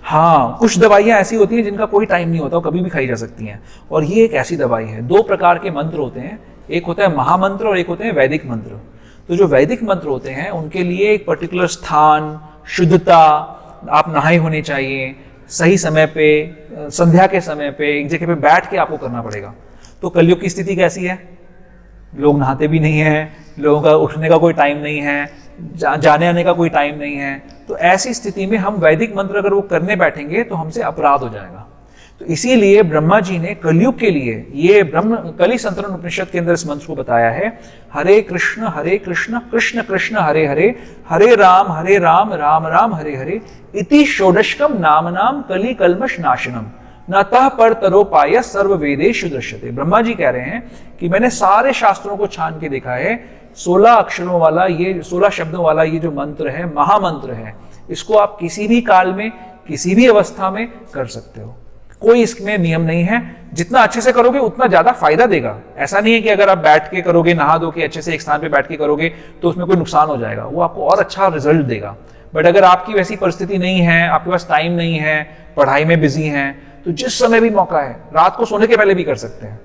हाँ, कुछ दवाइयाँ ऐसी होती हैं जिनका कोई टाइम नहीं होता, कभी भी खाई जा सकती हैं, और ये एक ऐसी दवाई है। दो प्रकार के मंत्र होते हैं, एक होता है महामंत्र और एक होते हैं वैदिक मंत्र। तो जो वैदिक मंत्र होते हैं उनके लिए एक पर्टिकुलर स्थान, शुद्धता, आप नहाए होने चाहिए, सही समय पे, संध्या के समय पे एक जगह पे बैठ के आपको करना पड़ेगा। तो कलयुग की स्थिति कैसी है? लोग नहाते भी नहीं हैं, लोगों का उठने का कोई टाइम नहीं है, जाने आने का कोई टाइम नहीं है। तो ऐसी स्थिति में हम वैदिक मंत्र अगर वो करने बैठेंगे तो हमसे अपराध हो जाएगा। तो इसीलिए ब्रह्मा जी ने कलयुग के लिए ये कलि संतरण उपनिषद के अंदर इस मंत्र को बताया है, हरे कृष्ण कृष्ण कृष्ण हरे हरे, हरे राम राम राम हरे हरे, इति षोडशकम नाम नाम कलि कल्मष नाशनम नतः पर तरोपाय सर्व वेदेषु दृश्यते। ब्रह्मा जी कह रहे हैं कि मैंने सारे शास्त्रों को छान के देखा है, 16 अक्षरों वाला, ये 16 शब्दों वाला ये जो मंत्र है, महामंत्र है, इसको आप किसी भी काल में, किसी भी अवस्था में कर सकते हो। कोई इसमें नियम नहीं है, जितना अच्छे से करोगे उतना ज्यादा फायदा देगा। ऐसा नहीं है कि अगर आप बैठ के करोगे, नहा धो के अच्छे से एक स्थान पे बैठ के करोगे तो उसमें कोई नुकसान हो जाएगा, वो आपको और अच्छा रिजल्ट देगा। बट अगर आपकी वैसी परिस्थिति नहीं है, आपके पास टाइम नहीं है, पढ़ाई में बिजी हैं, तो जिस समय भी मौका है, रात को सोने के पहले भी कर सकते हैं।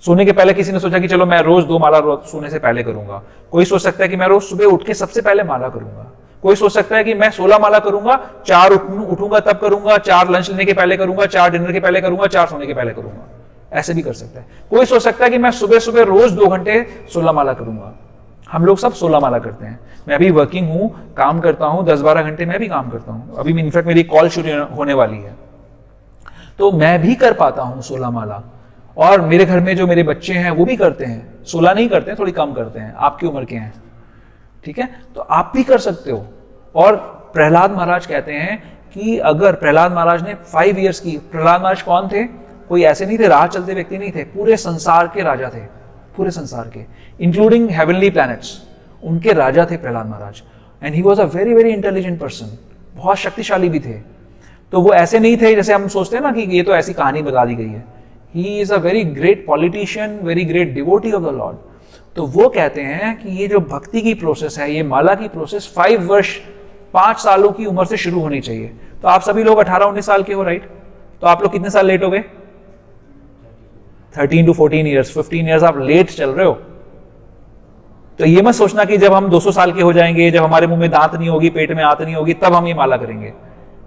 सोने के पहले किसी ने सोचा कि चलो मैं रोज 2 माला रोज सोने से पहले करूंगा, कोई सोच सकता है कि मैं रोज सुबह उठ के सबसे पहले माला करूंगा, कोई सोच सकता है कि मैं 16 माला करूंगा, 4 उठूंगा तब करूंगा, 4 लंच लेने के पहले करूंगा, 4 डिनर के पहले करूंगा, 4 सोने के पहले करूंगा, ऐसे भी कर सकता है। कोई सोच सकता है कि मैं सुबह सुबह रोज 2 घंटे 16 माला करूंगा। हम लोग सब 16 माला करते हैं। मैं अभी वर्किंग हूं, काम करता हूं, 10-12 घंटे मैं भी काम करता हूं। अभी इनफैक्ट मेरी कॉल शुरू होने वाली है, तो मैं भी कर पाता हूं 16 माला। और मेरे घर में जो मेरे बच्चे हैं वो भी करते हैं, 16 नहीं करते हैं, थोड़ी कम करते हैं, आपकी उम्र के हैं, ठीक है, तो आप भी कर सकते हो। और प्रहलाद महाराज कहते हैं कि अगर प्रहलाद महाराज ने 5 इयर्स की, प्रहलाद महाराज कौन थे? कोई ऐसे नहीं थे, राह चलते व्यक्ति नहीं थे, पूरे संसार के राजा थे, पूरे संसार के, इंक्लूडिंग हेवनली प्लैनेट्स, उनके राजा थे Prahlad Maharaj. And he was a very very intelligent person, बहुत शक्तिशाली भी थे। तो वो ऐसे नहीं थे जैसे हम सोचते हैं ना कि ये तो ऐसी कहानी बता दी गई है। He is a very great politician, very great devotee of the Lord. तो वो कहते हैं कि ये जो भक्ति की प्रोसेस है, ये माला की प्रोसेस 5 वर्ष, 5 सालों की उम्र से शुरू होनी चाहिए। तो आप सभी लोग 18-19 साल के हो, राइट? तो आप लोग कितने साल लेट हो गए? 13 to 14 ईयर्स, 15 ईयर्स आप लेट चल रहे हो। तो ये मत सोचना कि जब हम 200 साल के हो जाएंगे, जब हमारे मुंह में दांत नहीं होगी, पेट में आंत नहीं होगी, तब हम ये माला करेंगे,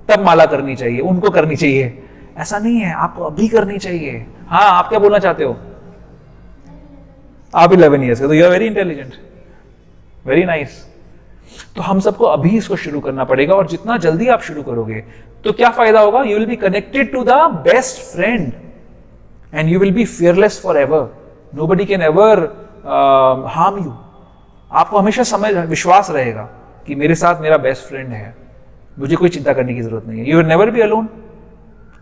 तब माला करनी चाहिए, उनको करनी चाहिए। ऐसा नहीं है, आपको अभी करनी चाहिए। हाँ, आप क्या बोलना चाहते हो? आप 11 ईयर्स के, तो you are very intelligent, very nice. तो हम सबको अभी इसको शुरू करना पड़ेगा, और जितना जल्दी आप शुरू करोगे तो क्या फायदा होगा? You will be connected to the best friend and you will be fearless for ever. Nobody can ever harm you. आपको हमेशा विश्वास रहेगा कि मेरे साथ मेरा बेस्ट फ्रेंड है, मुझे कोई चिंता करने की जरूरत नहीं है। You will never be alone.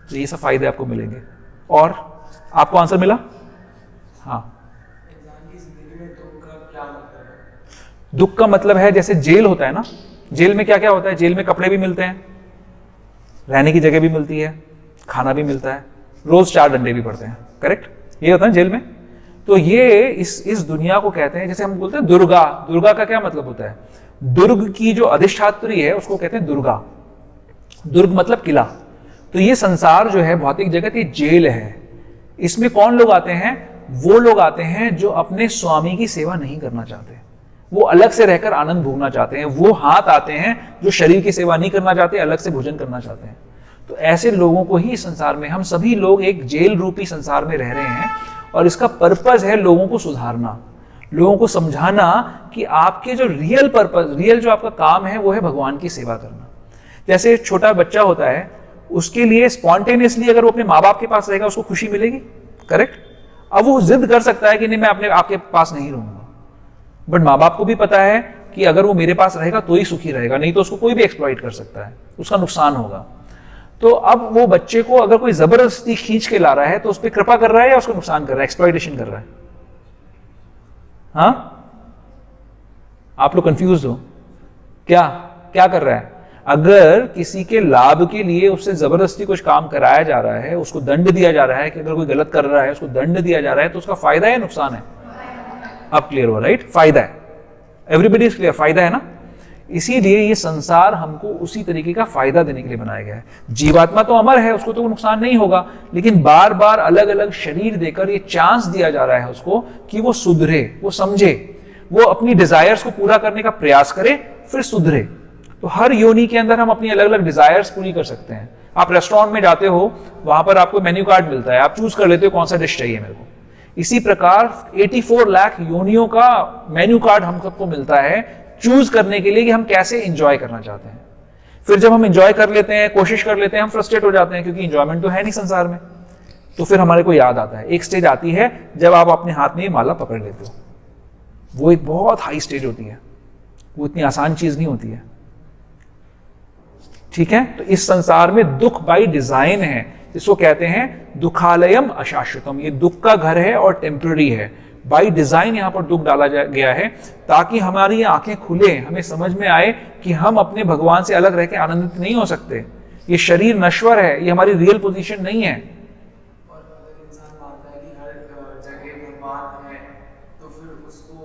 तो ये सब फायदे आपको मिलेंगे। और आपको आंसर मिला? हाँ। दुख का मतलब है जैसे जेल होता है ना, जेल में क्या क्या होता है? जेल में कपड़े भी मिलते हैं, रहने की जगह भी मिलती है, खाना भी मिलता है, रोज 4 डंडे भी पड़ते हैं, करेक्ट? ये होता है जेल में। तो ये इस दुनिया को कहते हैं, जैसे हम बोलते हैं दुर्गा। दुर्गा का क्या मतलब होता है? दुर्ग की जो अधिष्ठात्री है उसको कहते हैं दुर्गा। दुर्ग मतलब किला। तो ये संसार जो है, भौतिक जगत, ये जेल है। इसमें कौन लोग आते हैं? वो लोग आते हैं जो अपने स्वामी की सेवा नहीं करना चाहते, वो अलग से रहकर आनंद भोगना चाहते हैं। वो हाथ आते हैं जो शरीर की सेवा नहीं करना चाहते, अलग से भोजन करना चाहते हैं। तो ऐसे लोगों को ही संसार में, हम सभी लोग एक जेल रूपी संसार में रह रहे हैं, और इसका पर्पस है लोगों को सुधारना, लोगों को समझाना कि आपके जो रियल पर्पस, रियल जो आपका काम है वो है भगवान की सेवा करना। जैसे छोटा बच्चा होता है, उसके लिए स्पॉन्टेनियसली अगर वो अपने माँ बाप के पास रहेगा उसको खुशी मिलेगी, करेक्ट। अब वो जिद कर सकता है कि नहीं मैं अपने आपके पास नहीं रहूंगा, बट माँ बाप को भी पता है कि अगर वो मेरे पास रहेगा तो ही सुखी रहेगा, नहीं तो उसको कोई भी एक्सप्लॉइट कर सकता है, उसका नुकसान होगा। तो अब वो बच्चे को अगर कोई जबरदस्ती खींच के ला रहा है तो उस पर कृपा कर रहा है या उसको नुकसान कर रहा है, एक्सप्लॉइटेशन कर रहा है? हाँ, आप लोग कंफ्यूज हो क्या? क्या कर रहा है? अगर किसी के लाभ के लिए उससे जबरदस्ती कुछ काम कराया जा रहा है, उसको दंड दिया जा रहा है कि अगर कोई गलत कर रहा है उसको दंड दिया जा रहा है, तो उसका फायदा है या नुकसान है? अब क्लियर हो, राइट? फायदा है। एवरीबडी इज क्लियर, फायदा है ना। इसीलिए ये संसार हमको उसी तरीके का फायदा देने के लिए बनाया गया है। जीवात्मा तो अमर है, उसको तो नुकसान नहीं होगा, लेकिन बार बार अलग अलग शरीर देकर ये चांस दिया जा रहा है उसको कि वो सुधरे, वो समझे, वो अपनी डिजायर्स को पूरा करने का प्रयास करे, फिर सुधरे। तो हर योनि के अंदर हम अपनी अलग अलग डिजायर्स पूरी कर सकते हैं। आप रेस्टोरेंट में जाते हो, वहां पर आपको मेन्यू कार्ड मिलता है, आप चूज कर लेते हो कौन सा डिश चाहिए मेरे को। इसी प्रकार 84 लाख योनियों का मेन्यू कार्ड हम सबको मिलता है चूज करने के लिए कि हम कैसे एंजॉय करना चाहते हैं। फिर जब हम एंजॉय कर लेते हैं, कोशिश कर लेते हैं, हम फ्रस्ट्रेट हो जाते हैं क्योंकि एंजॉयमेंट तो है नहीं संसार में। तो फिर हमारे को याद आता है, एक स्टेज आती है जब आप अपने हाथ में ये माला पकड़ लेते हो। वो एक बहुत हाई स्टेज होती है, वो इतनी आसान चीज नहीं होती है, ठीक है। तो इस संसार में दुख बाई डिजाइन है, जिसको कहते हैं दुखालयम अशाश्वतम। ये दुख का घर है और टेम्पररी है। बाई डिजाइन यहां पर दुख डाला गया है ताकि हमारी आंखें खुले, हमें समझ में आए कि हम अपने भगवान से अलग रह के आनंदित नहीं हो सकते। ये शरीर नश्वर है, ये हमारी रियल पोजीशन नहीं है। और अगर इंसान मानता है कि हर जगह भगवान है, तो फिर उसको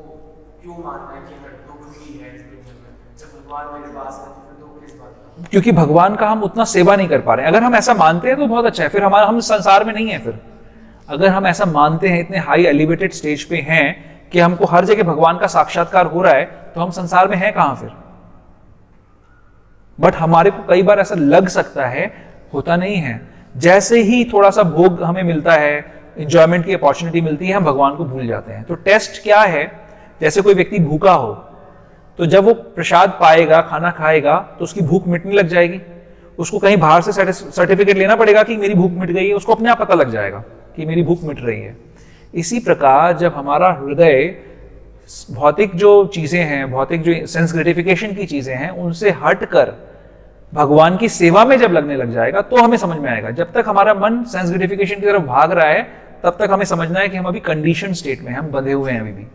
क्यों मानना है कि हर दुख ही है इस दुनिया में? जब भगवान मेरे पास है तो फिर दुख किस बात का? क्योंकि भगवान का हम उतना सेवा नहीं कर पा रहे हैं। अगर हम ऐसा मानते हैं तो बहुत अच्छा है, फिर हम संसार में नहीं है। फिर अगर हम ऐसा मानते हैं, इतने हाई एलिवेटेड स्टेज पे हैं कि हमको हर जगह भगवान का साक्षात्कार हो रहा है, तो हम संसार में हैं कहां फिर? बट हमारे को कई बार ऐसा लग सकता है, होता नहीं है। जैसे ही थोड़ा सा भोग हमें मिलता है, इंजॉयमेंट की अपॉर्चुनिटी मिलती है, हम भगवान को भूल जाते हैं। तो टेस्ट क्या है? जैसे कोई व्यक्ति भूखा हो, तो जब वो प्रसाद पाएगा, खाना खाएगा, तो उसकी भूख मिटने लग जाएगी। उसको कहीं बाहर से सर्टिफिकेट लेना पड़ेगा कि मेरी भूख मिट गई है, उसको अपने आप पता लग जाएगा कि मेरी भूख मिट रही है। इसी प्रकार जब हमारा हृदय भौतिक जो चीजें हैं, भौतिक जो सेंस ग्रेटिफिकेशन की चीजें हैं, उनसे हटकर भगवान की सेवा में जब लगने लग जाएगा, तो हमें समझ में आएगा। जब तक हमारा मन सेंस ग्रेटिफिकेशन की तरफ भाग रहा है, तब तक हमें समझना है कि हम अभी कंडीशन स्टेट में, हम बंधे हुए हैं अभी भी।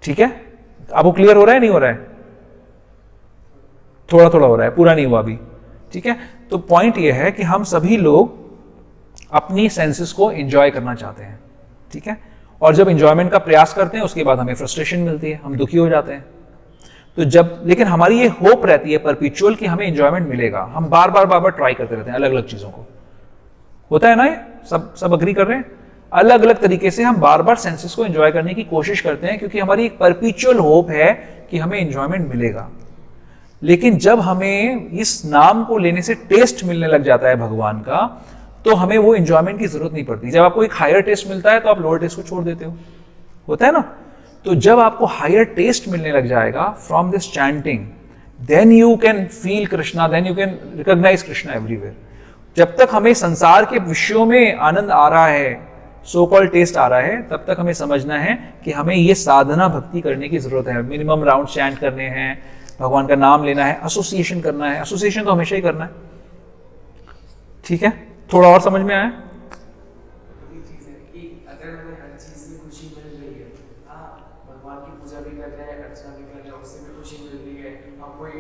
ठीक है, आपको क्लियर हो रहा है, नहीं हो रहा है? थोड़ा थोड़ा हो रहा है, पूरा नहीं हुआ अभी। ठीक है, तो पॉइंट यह है कि हम सभी लोग अपनी सेंसेस को एंजॉय करना चाहते हैं। ठीक है, और जब एंजॉयमेंट का प्रयास करते हैं, उसके बाद हमें फ्रस्ट्रेशन मिलती है, हम दुखी हो जाते हैं। तो जब, लेकिन हमारी ये होप रहती है परपेचुअल कि हमें एंजॉयमेंट मिलेगा, हम बार बार ट्राई करते रहते हैं अलग अलग चीजों को। होता है ना, ये सब अग्री कर रहे हैं? अलग अलग तरीके से हम बार बार सेंसेस को एंजॉय करने की कोशिश करते हैं, क्योंकि हमारी एक परपेचुअल होप है कि हमें एंजॉयमेंट मिलेगा। लेकिन जब हमें इस नाम को लेने से टेस्ट मिलने लग जाता है भगवान का, तो हमें वो एंजॉयमेंट की जरूरत नहीं पड़ती। जब आपको एक हायर टेस्ट मिलता है, तो आप लोअर टेस्ट को छोड़ देते हो। होता है ना? तो जब आपको हायर टेस्ट मिलने लग जाएगा from this chanting, then you can feel Krishna, then you can recognise Krishna everywhere. जब तक हमें संसार के विषयों में आनंद आ रहा है, सो कॉल्ड टेस्ट आ रहा है, तब तक हमें समझना है कि हमें ये साधना भक्ति करने की जरूरत है। मिनिमम राउंड चैंट करने हैं, भगवान का नाम लेना है, एसोसिएशन करना है। एसोसिएशन तो हमेशा ही करना है। ठीक है, थोड़ा और समझ में आया? चीज है कि अगर हमें हर चीज से खुशी मिल रही है, भगवान की पूजा भी कर रहे हैं, अर्चना भी कर रहे हैं, उससे भी खुशी मिल रही है, हम कोई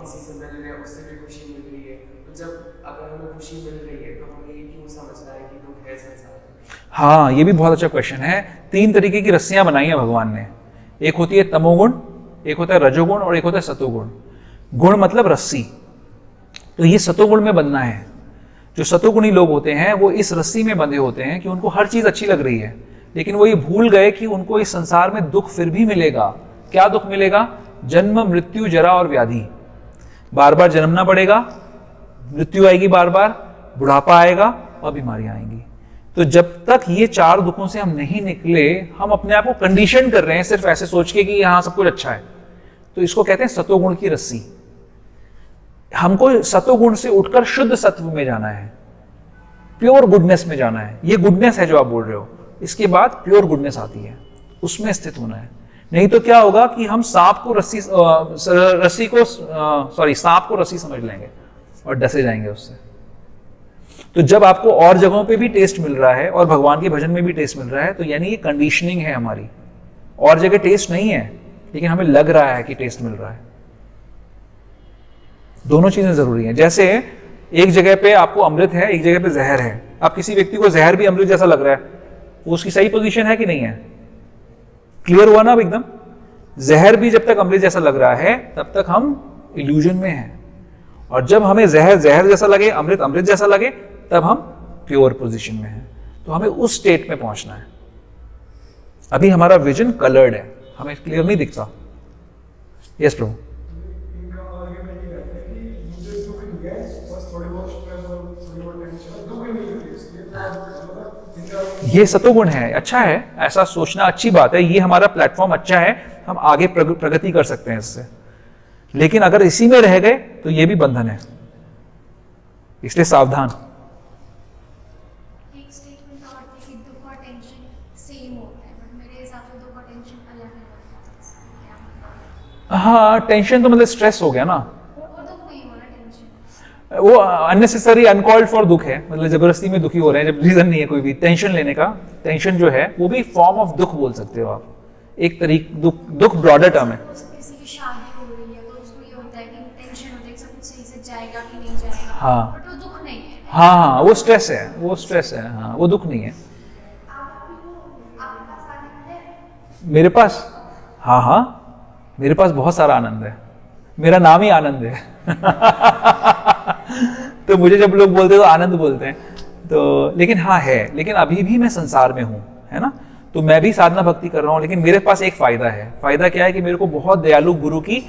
किसी से मिल रहे हैं, उससे भी खुशी मिल रही है, तो जब अगर हमें खुशी मिल रही है, तो हमें ये क्यों समझना है कि दुख है संसार में? हाँ, ये भी बहुत अच्छा क्वेश्चन है। 3 तरीके की रस्सियां बनाई है भगवान ने। एक होती है तमोगुण, एक होता है रजोगुण, और एक होता है सतोगुण। गुण मतलब रस्सी, तो ये सतोगुण में बंधना है। जो सतोगुणी लोग होते हैं, वो इस रस्सी में बंधे होते हैं कि उनको हर चीज अच्छी लग रही है, लेकिन वो ये भूल गए कि उनको इस संसार में दुख फिर भी मिलेगा। क्या दुख मिलेगा? जन्म, मृत्यु, जरा और व्याधि। बार बार जन्मना पड़ेगा, मृत्यु आएगी, बार बार बुढ़ापा आएगा और बीमारियां आएंगी। तो जब तक ये 4 दुखों से हम नहीं निकले, हम अपने आप को कंडीशन कर रहे हैं सिर्फ ऐसे सोच के कि यहाँ सब कुछ अच्छा है। तो इसको कहते हैं सतोगुण की रस्सी। हमको सतोगुण से उठकर शुद्ध सत्व में जाना है, प्योर गुडनेस में जाना है। ये गुडनेस है जो आप बोल रहे हो, इसके बाद प्योर गुडनेस आती है, उसमें स्थित होना है। नहीं तो क्या होगा कि हम सांप को रस्सी समझ लेंगे और डसे जाएंगे उससे। तो जब आपको और जगहों पे भी टेस्ट मिल रहा है और भगवान के भजन में भी टेस्ट मिल रहा है, तो यानी ये कंडीशनिंग है हमारी। और जगह टेस्ट नहीं है, लेकिन हमें लग रहा है कि टेस्ट मिल रहा है। दोनों चीजें जरूरी हैं। जैसे एक जगह पे आपको अमृत है, एक जगह पे जहर है। अब किसी व्यक्ति को जहर भी अमृत जैसा लग रहा है, वो उसकी सही पोजीशन है कि नहीं है? क्लियर हुआ ना अब एकदम? जहर भी जब तक अमृत जैसा लग रहा है तब तक हम इल्यूजन में हैं, और जब हमें जहर जहर जैसा लगे, अमृत अमृत जैसा लगे, तब हम प्योर पोजीशन में हैं। तो हमें उस स्टेट में पहुंचना है। अभी हमारा विजन कलर्ड है, हमें क्लियर नहीं दिखता। यस प्रभु। ये सतोगुण है, अच्छा है, ऐसा सोचना अच्छी बात है। ये हमारा प्लेटफॉर्म अच्छा है, हम आगे प्रगति कर सकते हैं इससे। लेकिन अगर इसी में रह गए तो ये भी बंधन है, इसलिए सावधान। एक स्टेटमेंट और थी कि दुख और टेंशन सेम होता है, बट मेरे हिसाब से दुख और टेंशन अलग है। हाँ, टेंशन तो मतलब स्ट्रेस हो गया ना, वो दुख नहीं हो रहा, टेंशन वो अननेसेसरी अनकॉल्ड फॉर दुख है, मतलब जबरदस्ती में दुखी हो रहे हैं जब रीजन नहीं है कोई भी। टेंशन लेने का, टेंशन जो है वो भी फॉर्म ऑफ दुख बोल सकते हो आप, एक तरीके दुख ब्रॉडर टर्म है। किसी की शादी हो रही है तो उसको ये होता है कि टेंशन होती है कि सब कुछ सही से जाएगा कि नहीं जाएगा, हाँ। बट वो दुख नहीं है। हाँ, वो स्ट्रेस है, वो स्ट्रेस है, हाँ, वो दुख नहीं है। आपके पास आनंद है? मेरे पास, हाँ हाँ, मेरे पास बहुत सारा आनंद है, मेरा नाम ही आनंद है। तो मुझे जब लोग बोलते हैं तो आनंद बोलते हैं, तो लेकिन हाँ है, लेकिन अभी भी मैं संसार में हूँ, है ना। तो मैं भी साधना भक्ति कर रहा हूँ, लेकिन मेरे पास एक फायदा है। फायदा क्या है कि मेरे को बहुत दयालु गुरु की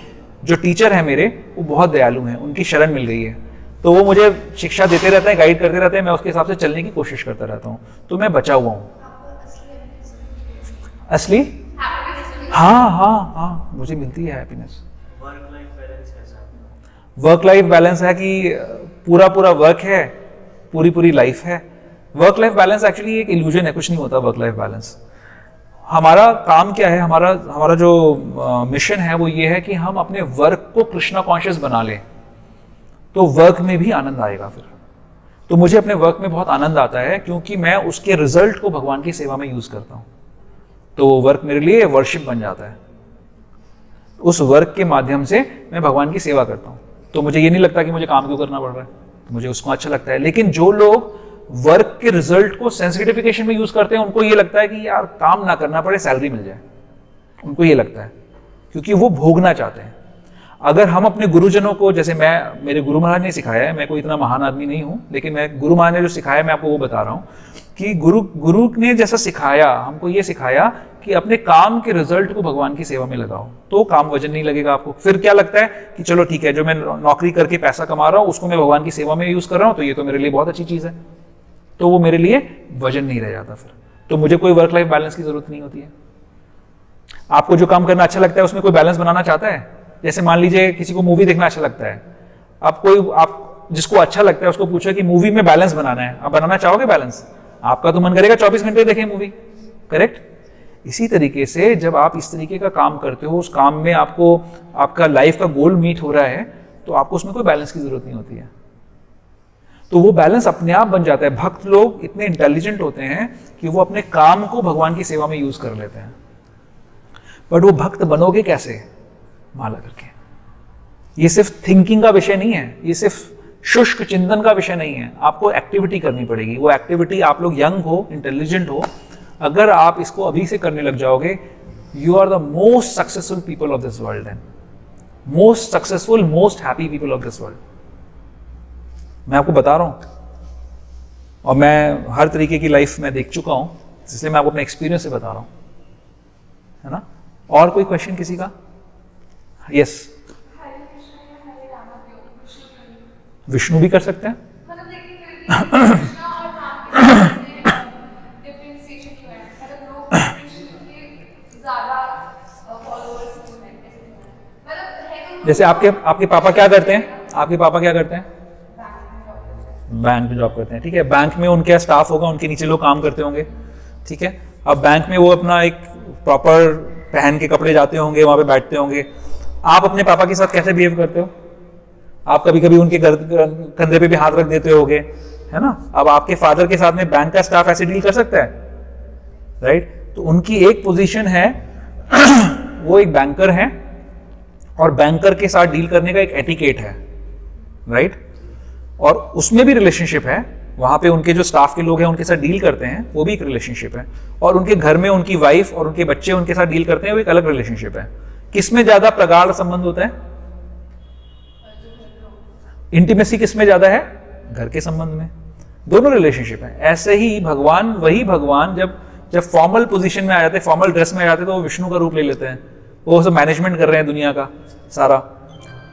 जो टीचर है मेरे, वो बहुत दयालु हैं, उनकी शरण मिल गई है। तो वो मुझे शिक्षा देते रहते हैं, गाइड करते रहते हैं, मैं उसके हिसाब से चलने की कोशिश करता रहता हूँ, तो मैं बचा हुआ हूँ। असली, हाँ हाँ हाँ, मुझे मिलती है हैप्पीनेस। वर्क लाइफ बैलेंस कैसा है? वर्क लाइफ बैलेंस है कि पूरा पूरा वर्क है, पूरी पूरी लाइफ है। वर्क लाइफ बैलेंस एक्चुअली एक इल्यूजन है, कुछ नहीं होता वर्क लाइफ बैलेंस। हमारा काम क्या है, हमारा जो मिशन है वो ये है कि हम अपने वर्क को कृष्णा कॉन्शियस बना लें, तो वर्क में भी आनंद आएगा फिर। तो मुझे अपने वर्क में बहुत आनंद आता है, क्योंकि मैं उसके रिजल्ट को भगवान की सेवा में यूज करता हूँ। तो वर्क मेरे लिए वर्शिप बन जाता है। उस वर्क के माध्यम से मैं भगवान की सेवा करता हूँ, तो मुझे ये नहीं लगता कि मुझे काम क्यों करना पड़ रहा है, मुझे उसको अच्छा लगता है। लेकिन जो लोग वर्क के रिजल्ट को सेंसिटिफिकेशन में यूज करते हैं, उनको ये लगता है कि यार काम ना करना पड़े, सैलरी मिल जाए, उनको ये लगता है, क्योंकि वो भोगना चाहते हैं। अगर हम अपने गुरुजनों को, जैसे मेरे गुरु महाराज ने सिखाया है, मैं कोई इतना महान आदमी नहीं हूं, लेकिन मैं गुरु महाराज ने जो सिखाया मैं आपको वो बता रहा हूं कि गुरु ने जैसा सिखाया, हमको ये सिखाया कि अपने काम के रिजल्ट को भगवान की सेवा में लगाओ, तो काम वजन नहीं लगेगा आपको। फिर क्या लगता है कि चलो ठीक है, जो मैं नौकरी करके पैसा कमा रहा हूं उसको मैं भगवान की सेवा में यूज कर रहा हूं, तो ये तो मेरे लिए बहुत अच्छी चीज है, तो वो मेरे लिए वजन नहीं रह जाता फिर। तो मुझे कोई वर्क लाइफ बैलेंस की जरूरत नहीं होती है। आपको जो काम करना अच्छा लगता है उसमें कोई बैलेंस बनाना चाहता है? जैसे मान लीजिए किसी को मूवी देखना अच्छा लगता है, आप जिसको अच्छा लगता है उसको पूछो कि मूवी में बैलेंस बनाना है, आप बनाना चाहोगे बैलेंस? आपका तो मन करेगा 24 घंटे देखें मूवी, करेक्ट? इसी तरीके से जब आप इस तरीके का काम करते हो, उस काम में आपका लाइफ का गोल मीट हो रहा है, तो आपको उसमें कोई बैलेंस की जरूरत नहीं होती है। तो वो बैलेंस अपने आप बन जाता है। भक्त लोग इतने इंटेलिजेंट होते हैं कि वो अपने काम को भगवान की सेवा में यूज कर लेते हैं। बट वो भक्त बनोगे कैसे? माला करके। ये सिर्फ थिंकिंग का विषय नहीं है, ये सिर्फ शुष्क चिंतन का विषय नहीं है, आपको एक्टिविटी करनी पड़ेगी। वो एक्टिविटी, आप लोग यंग हो, इंटेलिजेंट हो, अगर आप इसको अभी से करने लग जाओगे, you are the most successful people of this world and most successful, most happy people of this world. मैं आपको बता रहा हूं, और मैं हर तरीके की लाइफ में देख चुका हूं, इसलिए मैं आपको अपने एक्सपीरियंस से बता रहा हूं, है ना। और कोई क्वेश्चन किसी का? यस। विष्णु भी कर सकते हैं। जैसे आपके पापा क्या करते हैं? आपके पापा क्या करते हैं? बैंक में जॉब करते हैं, ठीक है। बैंक में उनका स्टाफ होगा, उनके नीचे लोग काम करते होंगे, ठीक है। अब बैंक में वो अपना एक प्रॉपर पहन के कपड़े जाते होंगे, वहां पे बैठते होंगे। आप अपने पापा के साथ कैसे बिहेव करते हो? आप कभी कभी उनके कंधे पे भी हाथ रख देते होगे, है ना। अब आपके फादर के साथ में बैंक का स्टाफ ऐसे डील कर सकता है, राइट। तो उनकी एक पोजीशन है वो एक बैंकर है, और बैंकर के साथ डील करने का एक एटिकेट है, राइट। और उसमें भी रिलेशनशिप है, वहां पे उनके जो स्टाफ के लोग हैं उनके साथ डील करते हैं, वो भी एक रिलेशनशिप है। और उनके घर में उनकी वाइफ और उनके बच्चे उनके साथ डील करते हैं, वो एक अलग रिलेशनशिप है। किसमें ज्यादा प्रगाढ़ संबंध होता है? इंटीमेसी किसमें ज्यादा है? घर के संबंध में। दोनों रिलेशनशिप है। ऐसे ही भगवान, वही भगवान जब फॉर्मल पोजीशन में आ जाते हैं, फॉर्मल ड्रेस में आ जाते हैं, तो वो विष्णु का रूप ले लेते हैं। वो सब मैनेजमेंट कर रहे हैं दुनिया का सारा।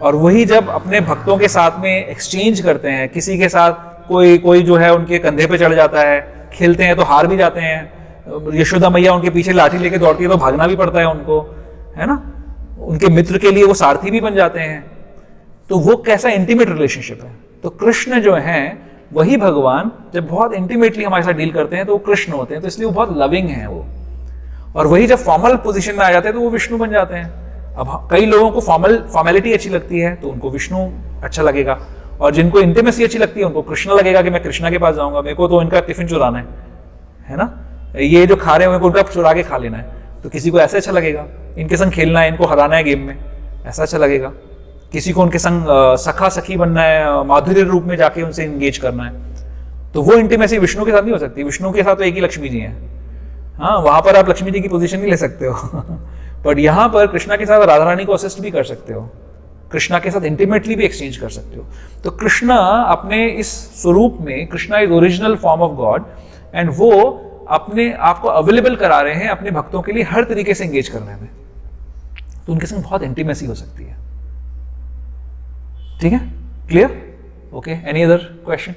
और वही जब अपने भक्तों के साथ में एक्सचेंज करते हैं, किसी के साथ कोई जो है उनके कंधे पे चढ़ जाता है, खेलते हैं तो हार भी जाते हैं, यशोदा मैया उनके पीछे लाठी लेके दौड़ती है तो भागना भी पड़ता है उनको, है ना। उनके मित्र के लिए वो सारथी भी बन जाते हैं। तो वो कैसा इंटीमेट रिलेशनशिप है। तो कृष्ण जो है वही भगवान जब बहुत इंटीमेटली हमारे साथ डील करते हैं तो वो कृष्ण होते हैं, तो इसलिए वो बहुत लविंग है वो। और वही जब फॉर्मल पोजीशन में आ जाते हैं तो वो विष्णु बन जाते हैं। अब कई लोगों को फॉर्मेलिटी अच्छी लगती है तो उनको विष्णु अच्छा लगेगा, और जिनको इंटीमेसी अच्छी लगती है उनको कृष्ण लगेगा कि मैं कृष्णा के पास जाऊंगा, मेरे को तो इनका टिफिन चुराना है ना, ये जो खा रहे हैं उनका चुरा के खा लेना है। तो किसी को ऐसे अच्छा लगेगा, इनके संग खेलना है, इनको हराना है गेम में, ऐसा अच्छा लगेगा। किसी को उनके संग सखा सखी बनना है, माधुर्य रूप में जाके उनसे इंगेज करना है। तो वो इंटीमेसी विष्णु के साथ नहीं हो सकती। विष्णु के साथ तो एक ही लक्ष्मी जी हैं, हाँ, वहां पर आप लक्ष्मी जी की पोजीशन नहीं ले सकते हो बट यहाँ पर कृष्णा के साथ राधा रानी को असिस्ट भी कर सकते हो, कृष्णा के साथ इंटीमेटली भी एक्सचेंज कर सकते हो। तो कृष्णा अपने इस स्वरूप में, Krishna is original form of God, and वो अपने आप को अवेलेबल करा रहे हैं अपने भक्तों के लिए हर तरीके से एंगेज करने में। तो उनके संग बहुत इंटीमेसी हो सकती है। ठीक है, clear? Okay, any other question?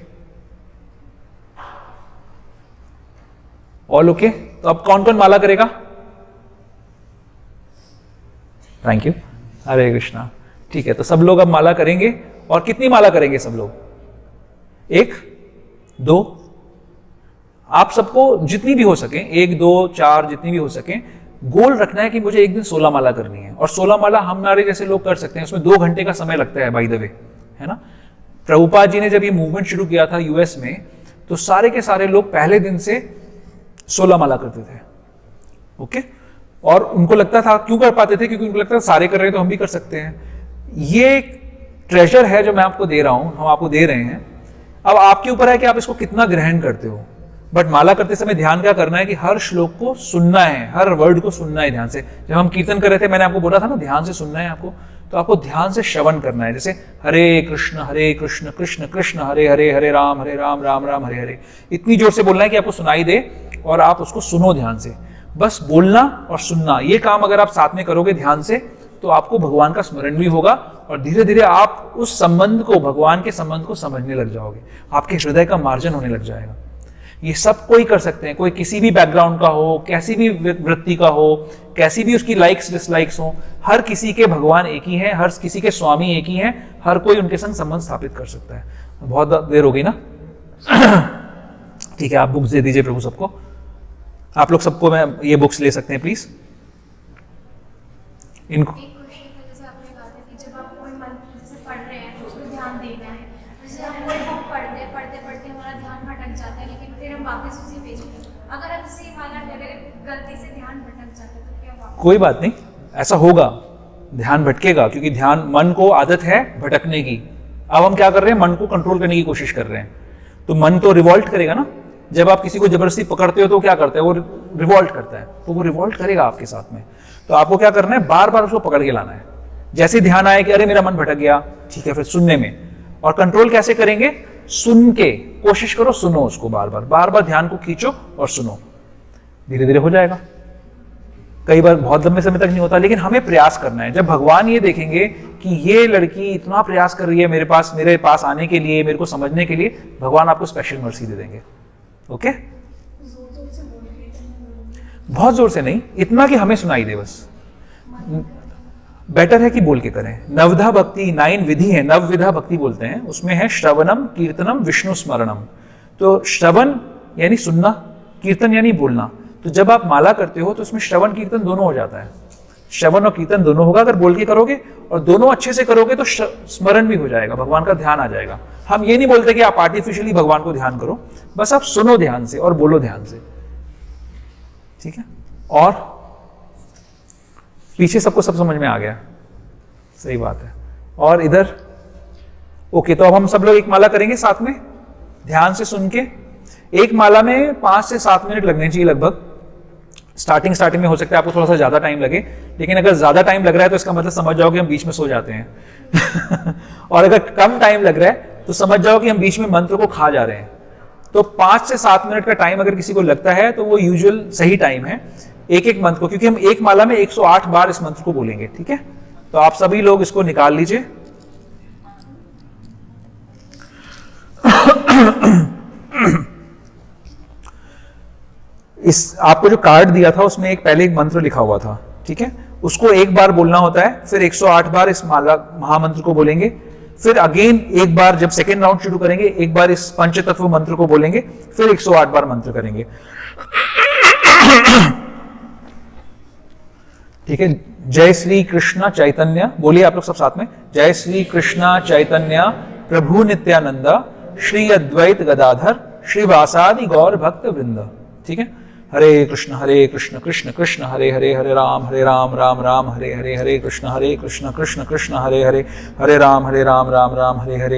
All okay? तो अब कौन कौन माला करेगा? थैंक यू, हरे कृष्णा। ठीक है, तो सब लोग अब माला करेंगे। और कितनी माला करेंगे सब लोग? 1, 2? आप सबको जितनी भी हो सके, 1, 2, 4 जितनी भी हो सके, गोल रखना है कि मुझे एक दिन 16 माला करनी है। और 16 माला हमारे जैसे लोग कर सकते हैं, उसमें 2 घंटे का समय लगता है, बाय द वे, है ना। प्रभुपाद जी ने जब ये मूवमेंट शुरू किया था यूएस में, तो सारे के सारे लोग पहले दिन से 16 माला करते थे। ओके, और उनको लगता था, क्यों कर पाते थे? क्योंकि उनको लगता था सारे कर रहे हैं तो हम भी कर सकते हैं। ये ट्रेजर है जो मैं आपको दे रहा हूं, हम आपको दे रहे हैं। अब आपके ऊपर है कि आप इसको कितना ग्रहण करते हो। बट माला करते समय ध्यान क्या करना है कि हर श्लोक को सुनना है, हर वर्ड को सुनना है ध्यान से। जब हम कीर्तन कर रहे थे, मैंने आपको बोला था ना, ध्यान से सुनना है आपको। तो आपको ध्यान से श्रवण करना है। जैसे हरे कृष्ण कृष्ण कृष्ण हरे हरे, हरे राम राम राम हरे हरे। इतनी जोर से बोलना है कि आपको सुनाई दे और आप उसको सुनो ध्यान से। बस बोलना और सुनना, ये काम अगर आप साथ में करोगे ध्यान से, तो आपको भगवान का स्मरण भी होगा और धीरे धीरे आप उस संबंध को, भगवान के संबंध को समझने लग जाओगे। आपके हृदय का मार्जन होने लग जाएगा। ये सब कोई कर सकते हैं, कोई किसी भी बैकग्राउंड का हो, कैसी भी वृत्ति का हो, कैसी भी उसकी लाइक्स डिसलाइक्स हो, हर किसी के भगवान एक ही हैं, हर किसी के स्वामी एक ही हैं, हर कोई उनके संग संबंध स्थापित कर सकता है। बहुत देर हो गई ना ठीक है, आप बुक्स दे दीजिए प्रभु सबको। आप लोग सबको मैं ये बुक्स ले सकते हैं प्लीज। इनको एक क्वेश्चन था, जैसे आपने कहा था कि जब आप कोई मंत्र जैसे पढ़ रहे हैं तो उसमें ध्यान देना है। जैसे हम कोई बुक पढ़ते पढ़ते हमारा ध्यान भटक जाता है, लेकिन फिर हम वापस उसी पेज पे, अगर हम इसी माला करे गलती से ध्यान भटक जाता है तो क्या वापस? कोई बात नहीं, ऐसा होगा, ध्यान भटकेगा, क्योंकि ध्यान, मन को आदत है भटकने की। अब हम क्या कर रहे हैं? मन को कंट्रोल करने की कोशिश कर रहे हैं। तो मन तो रिवॉल्ट करेगा ना। जब आप किसी को जबरदस्ती पकड़ते हो तो क्या करता है? वो रिवॉल्ट करता है, तो वो रिवॉल्ट करेगा आपके साथ में। तो आपको क्या करना है? बार बार उसको पकड़ के लाना है। जैसे ध्यान आए कि अरे मेरा मन भटक गया, ठीक है, फिर सुनने में। और कंट्रोल कैसे करेंगे? सुन के कोशिश करो, सुनो उसको, बार बार ध्यान को खींचो और सुनो, धीरे धीरे हो जाएगा। कई बार बहुत लंबे समय तक नहीं होता, लेकिन हमें प्रयास करना है। जब भगवान ये देखेंगे कि ये लड़की इतना प्रयास कर रही है मेरे पास आने के लिए, मेरे को समझने के लिए, भगवान आपको स्पेशल मर्सी दे देंगे। ओके, बहुत जोर से नहीं, इतना कि हमें सुनाई दे बस। बेटर है कि बोल के करें। नवधा भक्ति 9 विधि है, नवविधा भक्ति बोलते हैं, उसमें है श्रवणम, कीर्तनम, विष्णु स्मरणम। तो श्रवण यानी सुनना, कीर्तन यानी बोलना। तो जब आप माला करते हो तो उसमें श्रवण कीर्तन दोनों हो जाता है, श्रवण और कीर्तन दोनों होगा। अगर बोल के करोगे और दोनों अच्छे से करोगे तो स्मरण भी हो जाएगा, भगवान का ध्यान आ जाएगा। हम ये नहीं बोलते कि आप आर्टिफिशियली भगवान को ध्यान करो, बस आप सुनो ध्यान से और बोलो ध्यान से, ठीक है। और पीछे सबको सब समझ में आ गया, सही बात है। और इधर ओके, तो अब हम सब लोग एक माला करेंगे साथ में, ध्यान से सुन के। एक माला में 5 से 7 मिनट लगने चाहिए लगभग। स्टार्टिंग में हो सकता है आपको थोड़ा सा ज्यादा टाइम लगे, लेकिन अगर ज्यादा टाइम लग रहा है तो इसका मतलब समझ जाओ कि हम बीच में सो जाते हैं और अगर कम टाइम लग रहा है तो समझ जाओ कि हम बीच में मंत्र को खा जा रहे हैं। तो 5 से 7 मिनट का टाइम अगर किसी को लगता है तो वो यूजुअल सही टाइम है एक एक मंत्र को, क्योंकि हम एक माला में 108 बार इस मंत्र को बोलेंगे, ठीक है। तो आप सभी लोग इसको निकाल लीजिए। इस आपको जो कार्ड दिया था उसमें पहले एक मंत्र लिखा हुआ था, ठीक है। उसको एक बार बोलना होता है, फिर 108 बार इस माला महामंत्र को बोलेंगे, फिर अगेन एक बार जब सेकेंड राउंड शुरू करेंगे एक बार इस पंचतत्व मंत्र को बोलेंगे, फिर 108 बार मंत्र करेंगे, ठीक है। जय श्री कृष्ण चैतन्य, बोलिए आप लोग सब साथ में, जय श्री कृष्ण चैतन्य प्रभु नित्यानंद श्री अद्वैत गदाधर श्रीवासादि गौर भक्त वृंद, ठीक है। हरे कृष्ण कृष्ण कृष्ण हरे हरे, हरे राम राम राम हरे हरे, हरे कृष्ण कृष्ण कृष्ण हरे हरे, हरे राम राम राम हरे हरे।